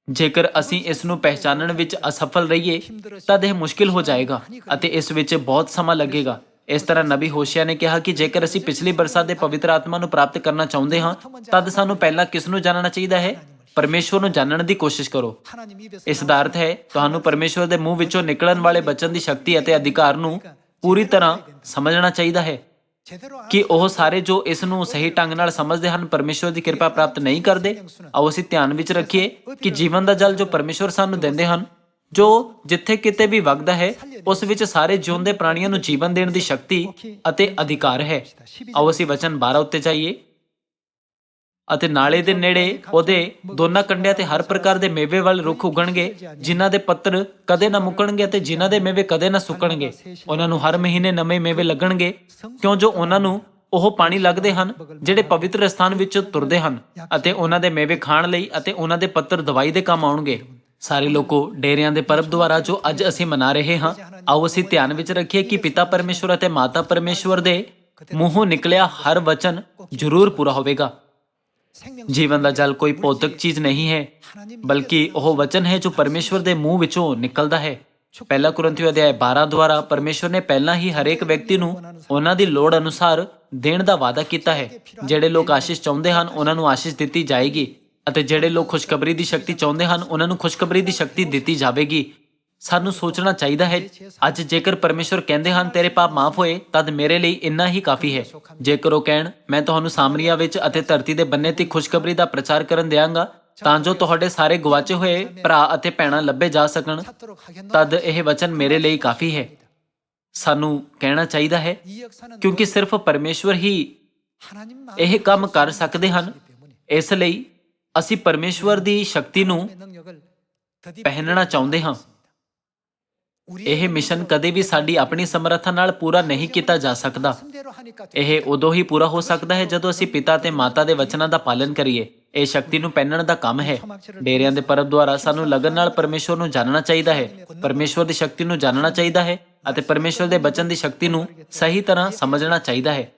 ਜੇਕਰ ਅਸੀਂ ਇਸ ਨੂੰ ਪਹਿਚਾਨਣ ਵਿੱਚ ਅਸਫਲ ਰਹੀਏ ਤਦ ਇਹ ਮੁਸ਼ਕਿਲ ਹੋ ਜਾਏਗਾ ਅਤੇ ਇਸ ਵਿੱਚ ਬਹੁਤ ਸਮਾਂ ਲੱਗੇਗਾ। ਇਸ ਤਰ੍ਹਾਂ ਨਬੀ ਹੋਸ਼ਿਆ ਨੇ ਕਿਹਾ ਕਿ ਜੇਕਰ ਅਸੀਂ ਪਿਛਲੀ ਬਰਸਾਤ ਦੇ ਪਵਿੱਤਰ ਆਤਮਾ ਨੂੰ ਪ੍ਰਾਪਤ ਕਰਨਾ ਚਾਹੁੰਦੇ ਹਾਂ ਤਦ ਸਾਨੂੰ ਪਹਿਲਾਂ ਕਿਸ ਨੂੰ ਜਾਣਨਾ ਚਾਹੀਦਾ ਹੈ? ਪਰਮੇਸ਼ਵਰ ਨੂੰ ਜਾਣਨ ਦੀ ਕੋਸ਼ਿਸ਼ ਕਰੋ। ਇਸ ਦਾ ਅਰਥ ਹੈ ਤੁਹਾਨੂੰ ਪਰਮੇਸ਼ਵਰ ਦੇ ਮੂੰਹ ਵਿੱਚੋਂ ਨਿਕਲਣ ਵਾਲੇ ਬਚਨ ਦੀ ਸ਼ਕਤੀ ਅਤੇ ਅਧਿਕਾਰ ਨੂੰ ਪੂਰੀ ਤਰ੍ਹਾਂ ਸਮਝਣਾ ਚਾਹੀਦਾ ਹੈ। ਕਿ ਉਹ ਸਾਰੇ ਜੋ ਇਸ ਨੂੰ ਸਹੀ ਢੰਗ ਨਾਲ ਸਮਝਦੇ ਹਨ ਪਰਮੇਸ਼ਵਰ ਦੀ ਕਿਰਪਾ ਪ੍ਰਾਪਤ ਨਹੀਂ ਕਰਦੇ। ਆਓ ਅਸੀਂ ਧਿਆਨ ਵਿੱਚ ਰੱਖੀਏ ਕਿ ਜੀਵਨ ਦਾ ਜਲ ਜੋ ਪਰਮੇਸ਼ਵਰ ਸਾਨੂੰ ਦਿੰਦੇ ਹਨ, ਜੋ ਜਿੱਥੇ ਕਿਤੇ ਵੀ ਵਗਦਾ ਹੈ ਉਸ ਵਿੱਚ ਸਾਰੇ ਜਿਉਂਦੇ ਪ੍ਰਾਣੀਆਂ ਨੂੰ ਜੀਵਨ ਦੇਣ ਦੀ ਸ਼ਕਤੀ ਅਤੇ ਅਧਿਕਾਰ ਹੈ। ਆਓ ਅਸੀਂ ਵਚਨ 12 ਉੱਤੇ ਜਾਈਏ। ਅਤੇ ਨਾਲੇ ਦੇ ਨੇੜੇ ਉਹਦੇ ਦੋਨਾਂ ਕੰਢਿਆਂ ਤੇ ਹਰ ਪ੍ਰਕਾਰ ਦੇ ਮੇਵੇ ਵਾਲੇ ਰੁੱਖ ਉਗਣਗੇ, ਜਿਨ੍ਹਾਂ ਦੇ ਪੱਤਰ ਕਦੇ ਨਾ ਮੁੱਕਣਗੇ ਅਤੇ ਜਿਨ੍ਹਾਂ ਦੇ ਮੇਵੇ ਕਦੇ ਨਾ ਸੁੱਕਣਗੇ। ਉਹਨਾਂ ਨੂੰ ਹਰ ਮਹੀਨੇ ਨਵੇਂ ਮੇਵੇ ਲੱਗਣਗੇ, ਕਿਉਂ ਜੋ ਉਹਨਾਂ ਨੂੰ ਉਹ ਪਾਣੀ ਲੱਗਦੇ ਹਨ ਜਿਹੜੇ ਪਵਿੱਤਰ ਸਥਾਨ ਵਿੱਚ ਤੁਰਦੇ ਹਨ, ਅਤੇ ਉਹਨਾਂ ਦੇ ਮੇਵੇ ਖਾਣ ਲਈ ਅਤੇ ਉਹਨਾਂ ਦੇ ਪੱਤਰ ਦਵਾਈ ਦੇ ਕੰਮ ਆਉਣਗੇ। ਸਾਰੇ ਲੋਕੋ ਡੇਰਿਆਂ ਦੇ ਪਰਬ ਦੁਆਰਾ ਜੋ ਅੱਜ ਅਸੀਂ ਮਨਾ ਰਹੇ ਹਾਂ, ਆਓ ਅਸੀਂ ਧਿਆਨ ਵਿੱਚ ਰੱਖੀਏ ਕਿ ਪਿਤਾ ਪਰਮੇਸ਼ਵਰ ਅਤੇ ਮਾਤਾ ਪਰਮੇਸ਼ਵਰ ਦੇ ਮੂੰਹੋਂ ਨਿਕਲਿਆ ਹਰ ਵਚਨ ਜ਼ਰੂਰ ਪੂਰਾ ਹੋਵੇਗਾ। ਜੀਵਨ ਦਾ ਜਲ ਕੋਈ ਭੌਤਿਕ ਚੀਜ਼ ਨਹੀਂ ਹੈ, ਬਲਕਿ ਉਹ ਵਚਨ ਹੈ ਜੋ ਪਰਮੇਸ਼ਵਰ ਦੇ ਮੂੰਹ ਵਿੱਚੋਂ ਨਿਕਲਦਾ ਹੈ। ਪਹਿਲਾ ਕੁਰਿੰਥੀਓ ਅਧਿਆਇ 12 ਦੁਆਰਾ ਪਰਮੇਸ਼ਵਰ ਨੇ ਪਹਿਲਾਂ ਹੀ ਹਰੇਕ ਵਿਅਕਤੀ ਨੂੰ ਉਹਨਾਂ ਦੀ ਲੋੜ ਅਨੁਸਾਰ ਦੇਣ ਦਾ ਵਾਅਦਾ ਕੀਤਾ ਹੈ। ਜਿਹੜੇ ਲੋਕ ਆਸ਼ੀਸ਼ ਚਾਹੁੰਦੇ ਹਨ ਉਹਨਾਂ ਨੂੰ ਆਸ਼ੀਸ਼ ਦਿੱਤੀ ਜਾਏਗੀ, ਅਤੇ ਜਿਹੜੇ ਲੋਕ ਖੁਸ਼ਖਬਰੀ ਦੀ ਸ਼ਕਤੀ ਚਾਹੁੰਦੇ ਹਨ ਉਹਨਾਂ ਨੂੰ ਖੁਸ਼ਖਬਰੀ ਦੀ ਸ਼ਕਤੀ ਦਿੱਤੀ ਜਾਵੇਗੀ। ਸਾਨੂੰ ਸੋਚਣਾ ਚਾਹੀਦਾ ਹੈ, ਅੱਜ ਜੇਕਰ ਪਰਮੇਸ਼ਵਰ ਕਹਿੰਦੇ ਹਨ ਤੇਰੇ ਪਾਪ ਮਾਫ ਹੋਏ, ਤਦ ਮੇਰੇ ਲਈ ਇੰਨਾ ਹੀ ਕਾਫੀ ਹੈ। ਜੇਕਰ ਉਹ ਕਹਿਣ ਮੈਂ ਤੁਹਾਨੂੰ ਸਾਮਰੀਆ ਵਿੱਚ ਅਤੇ ਧਰਤੀ ਦੇ ਬੰਨੇ ਤੇ ਖੁਸ਼ਖਬਰੀ ਦਾ ਪ੍ਰਚਾਰ ਕਰਨ ਦਿਆਂਗਾ ਤਾਂ ਜੋ ਤੁਹਾਡੇ ਸਾਰੇ ਗਵਾਚੇ ਹੋਏ ਭਰਾ ਅਤੇ ਭੈਣਾਂ ਲੱਭੇ ਜਾ ਸਕਣ, ਤਦ ਇਹ ਵਚਨ ਮੇਰੇ ਲਈ ਕਾਫੀ ਹੈ। ਸਾਨੂੰ ਕਹਿਣਾ ਚਾਹੀਦਾ ਹੈ, 이 역사는 ਕਿਉਂਕਿ ਸਿਰਫ ਪਰਮੇਸ਼ਵਰ ਹੀ 하나님만 ਇਹ ਕੰਮ ਕਰ ਸਕਦੇ ਹਨ। ਇਸ ਲਈ ਅਸੀਂ ਪਰਮੇਸ਼ਵਰ ਦੀ ਸ਼ਕਤੀ ਨੂੰ 능력을 더디 ਪਹਿਨਣਾ ਚਾਹੁੰਦੇ ਹਾਂ। ਇਹ ਮਿਸ਼ਨ ਕਦੇ ਵੀ ਸਾਡੀ ਆਪਣੀ ਸਮਰੱਥਾ ਨਾਲ ਪੂਰਾ ਨਹੀਂ ਕੀਤਾ ਜਾ ਸਕਦਾ। 말씀대로 하니까 ਇਹ ਉਦੋਂ ਹੀ ਪੂਰਾ ਹੋ ਸਕਦਾ ਹੈ ਜਦੋਂ ਅਸੀਂ ਪਿਤਾ ਤੇ ਮਾਤਾ ਦੇ ਵਚਨਾਂ ਦਾ ਪਾਲਨ ਕਰੀਏ। ਇਹ ਸ਼ਕਤੀ ਨੂੰ ਪਹਿਨਣ ਦਾ ਕੰਮ ਹੈ। ਡੇਰਿਆਂ ਦੇ ਪਰਬ ਦੁਆਰਾ ਸਾਨੂੰ ਲਗਨ ਨਾਲ ਪਰਮੇਸ਼ਵਰ ਨੂੰ ਜਾਣਨਾ ਚਾਹੀਦਾ ਹੈ, ਪਰਮੇਸ਼ਵਰ ਦੀ ਸ਼ਕਤੀ ਨੂੰ ਜਾਣਨਾ ਚਾਹੀਦਾ ਹੈ ਅਤੇ ਪਰਮੇਸ਼ਵਰ ਦੇ ਬਚਨ ਦੀ ਸ਼ਕਤੀ ਨੂੰ ਸਹੀ ਤਰ੍ਹਾਂ ਸਮਝਣਾ ਚਾਹੀਦਾ ਹੈ।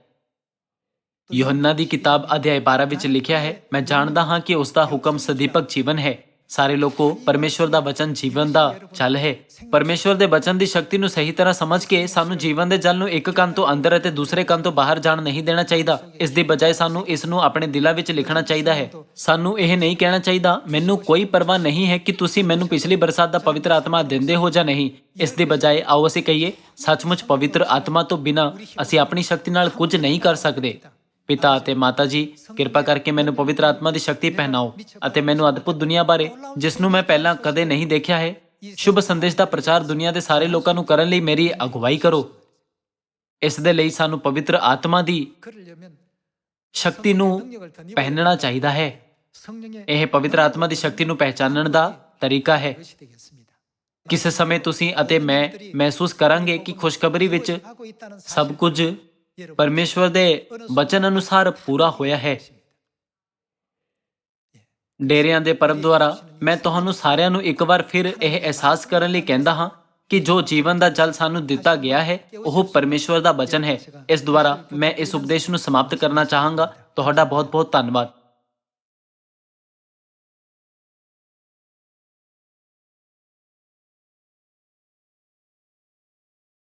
ਯੋਹੰਨਾ ਦੀ ਕਿਤਾਬ ਅਧਿਆਇ 12 ਵਿੱਚ ਲਿਖਿਆ ਹੈ, ਮੈਂ ਜਾਣਦਾ ਹਾਂ ਕਿ ਉਸ ਦਾ ਹੁਕਮ ਸਦੀਪਕ ਜੀਵਨ ਹੈ। ਸਾਰੇ ਲੋਕੋ ਪਰਮੇਸ਼ਵਰ ਦਾ ਬਚਨ ਜੀਵਨ ਦਾ ਜਲ ਹੈ। ਪਰਮੇਸ਼ਵਰ ਦੇ ਬਚਨ ਦੀ ਸ਼ਕਤੀ ਨੂੰ ਸਹੀ ਤਰ੍ਹਾਂ ਸਮਝ ਕੇ ਸਾਨੂੰ ਜੀਵਨ ਦੇ ਜਲ ਨੂੰ ਇੱਕ ਕੰਨ ਤੋਂ ਅੰਦਰ ਅਤੇ ਦੂਸਰੇ ਕੰਨ ਤੋਂ ਬਾਹਰ ਜਾਣ ਨਹੀਂ ਦੇਣਾ ਚਾਹੀਦਾ। ਇਸ ਦੀ ਬਜਾਏ ਸਾਨੂੰ ਇਸ ਨੂੰ ਆਪਣੇ ਦਿਲਾਂ ਵਿੱਚ ਲਿਖਣਾ ਚਾਹੀਦਾ ਹੈ। ਸਾਨੂੰ ਇਹ ਨਹੀਂ ਕਹਿਣਾ ਚਾਹੀਦਾ, ਮੈਨੂੰ ਕੋਈ ਪਰਵਾਹ ਨਹੀਂ ਹੈ ਕਿ ਤੁਸੀਂ ਮੈਨੂੰ ਪਿਛਲੀ ਬਰਸਾਤ ਦਾ ਪਵਿੱਤਰ ਆਤਮਾ ਦਿੰਦੇ ਹੋ ਜਾਂ ਨਹੀਂ। ਇਸ ਦੀ ਬਜਾਏ ਆਓ ਅਸੀਂ ਕਹੀਏ, ਸੱਚਮੁੱਚ ਪਵਿੱਤਰ ਆਤਮਾ ਤੋਂ ਬਿਨਾਂ ਅਸੀਂ ਆਪਣੀ ਸ਼ਕਤੀ ਨਾਲ ਕੁਝ ਨਹੀਂ ਕਰ ਸਕਦੇ। ਪਿਤਾ ਅਤੇ ਮਾਤਾ ਜੀ, ਕਿਰਪਾ ਕਰਕੇ ਮੈਨੂੰ ਪਵਿੱਤਰ ਆਤਮਾ ਦੀ ਸ਼ਕਤੀ ਪਹਿਨਾਓ ਅਤੇ ਮੈਨੂੰ ਅਦਭੁਤ ਦੁਨੀਆ ਬਾਰੇ, ਜਿਸ ਨੂੰ ਮੈਂ ਪਹਿਲਾਂ ਕਦੇ ਨਹੀਂ ਦੇਖਿਆ ਹੈ, ਸ਼ੁਭ ਸੰਦੇਸ਼ ਦਾ ਪ੍ਰਚਾਰ ਦੁਨੀਆ ਦੇ ਸਾਰੇ ਲੋਕਾਂ ਨੂੰ ਕਰਨ ਲਈ ਮੇਰੀ ਅਗਵਾਈ ਕਰੋ। ਇਸ ਦੇ ਲਈ ਸਾਨੂੰ ਪਵਿੱਤਰ ਆਤਮਾ ਦੀ 그러려면 ਸ਼ਕਤੀ ਨੂੰ ਪਹਿਨਣਾ ਚਾਹੀਦਾ ਹੈ। 성령의 ਇਹ ਪਵਿੱਤਰ ਆਤਮਾ ਦੀ ਸ਼ਕਤੀ ਨੂੰ ਪਹਿਚਾਨਣ ਦਾ ਤਰੀਕਾ ਹੈ। 것이 되겠습니다. ਕਿਸੇ ਸਮੇਂ ਤੁਸੀਂ ਅਤੇ ਮੈਂ ਮਹਿਸੂਸ ਕਰਾਂਗੇ ਕਿ ਖੁਸ਼ਖਬਰੀ ਵਿੱਚ 하고 있다는 ਸਭ ਕੁਝ ਪਰਮੇਸ਼ਵਰ ਦੇ ਬਚਨ ਅਨੁਸਾਰ ਪੂਰਾ ਹੋਇਆ ਹੈ। ਡੇਰਿਆਂ ਦੇ ਪਰਬ ਦੁਆਰਾ ਮੈਂ ਤੁਹਾਨੂੰ ਸਾਰਿਆਂ ਨੂੰ ਇੱਕ ਵਾਰ ਫਿਰ ਇਹ ਅਹਿਸਾਸ ਕਰਨ ਲਈ ਕਹਿੰਦਾ ਹਾਂ ਕਿ ਜੋ ਜੀਵਨ ਦਾ ਜਲ ਸਾਨੂੰ ਦਿੱਤਾ ਗਿਆ ਹੈ ਉਹ ਪਰਮੇਸ਼ਵਰ ਦਾ ਬਚਨ ਹੈ। ਇਸ ਦੁਆਰਾ ਮੈਂ ਇਸ ਉਪਦੇਸ਼ ਨੂੰ ਸਮਾਪਤ ਕਰਨਾ ਚਾਹਾਂਗਾ। ਤੁਹਾਡਾ ਬਹੁਤ ਬਹੁਤ ਧੰਨਵਾਦ।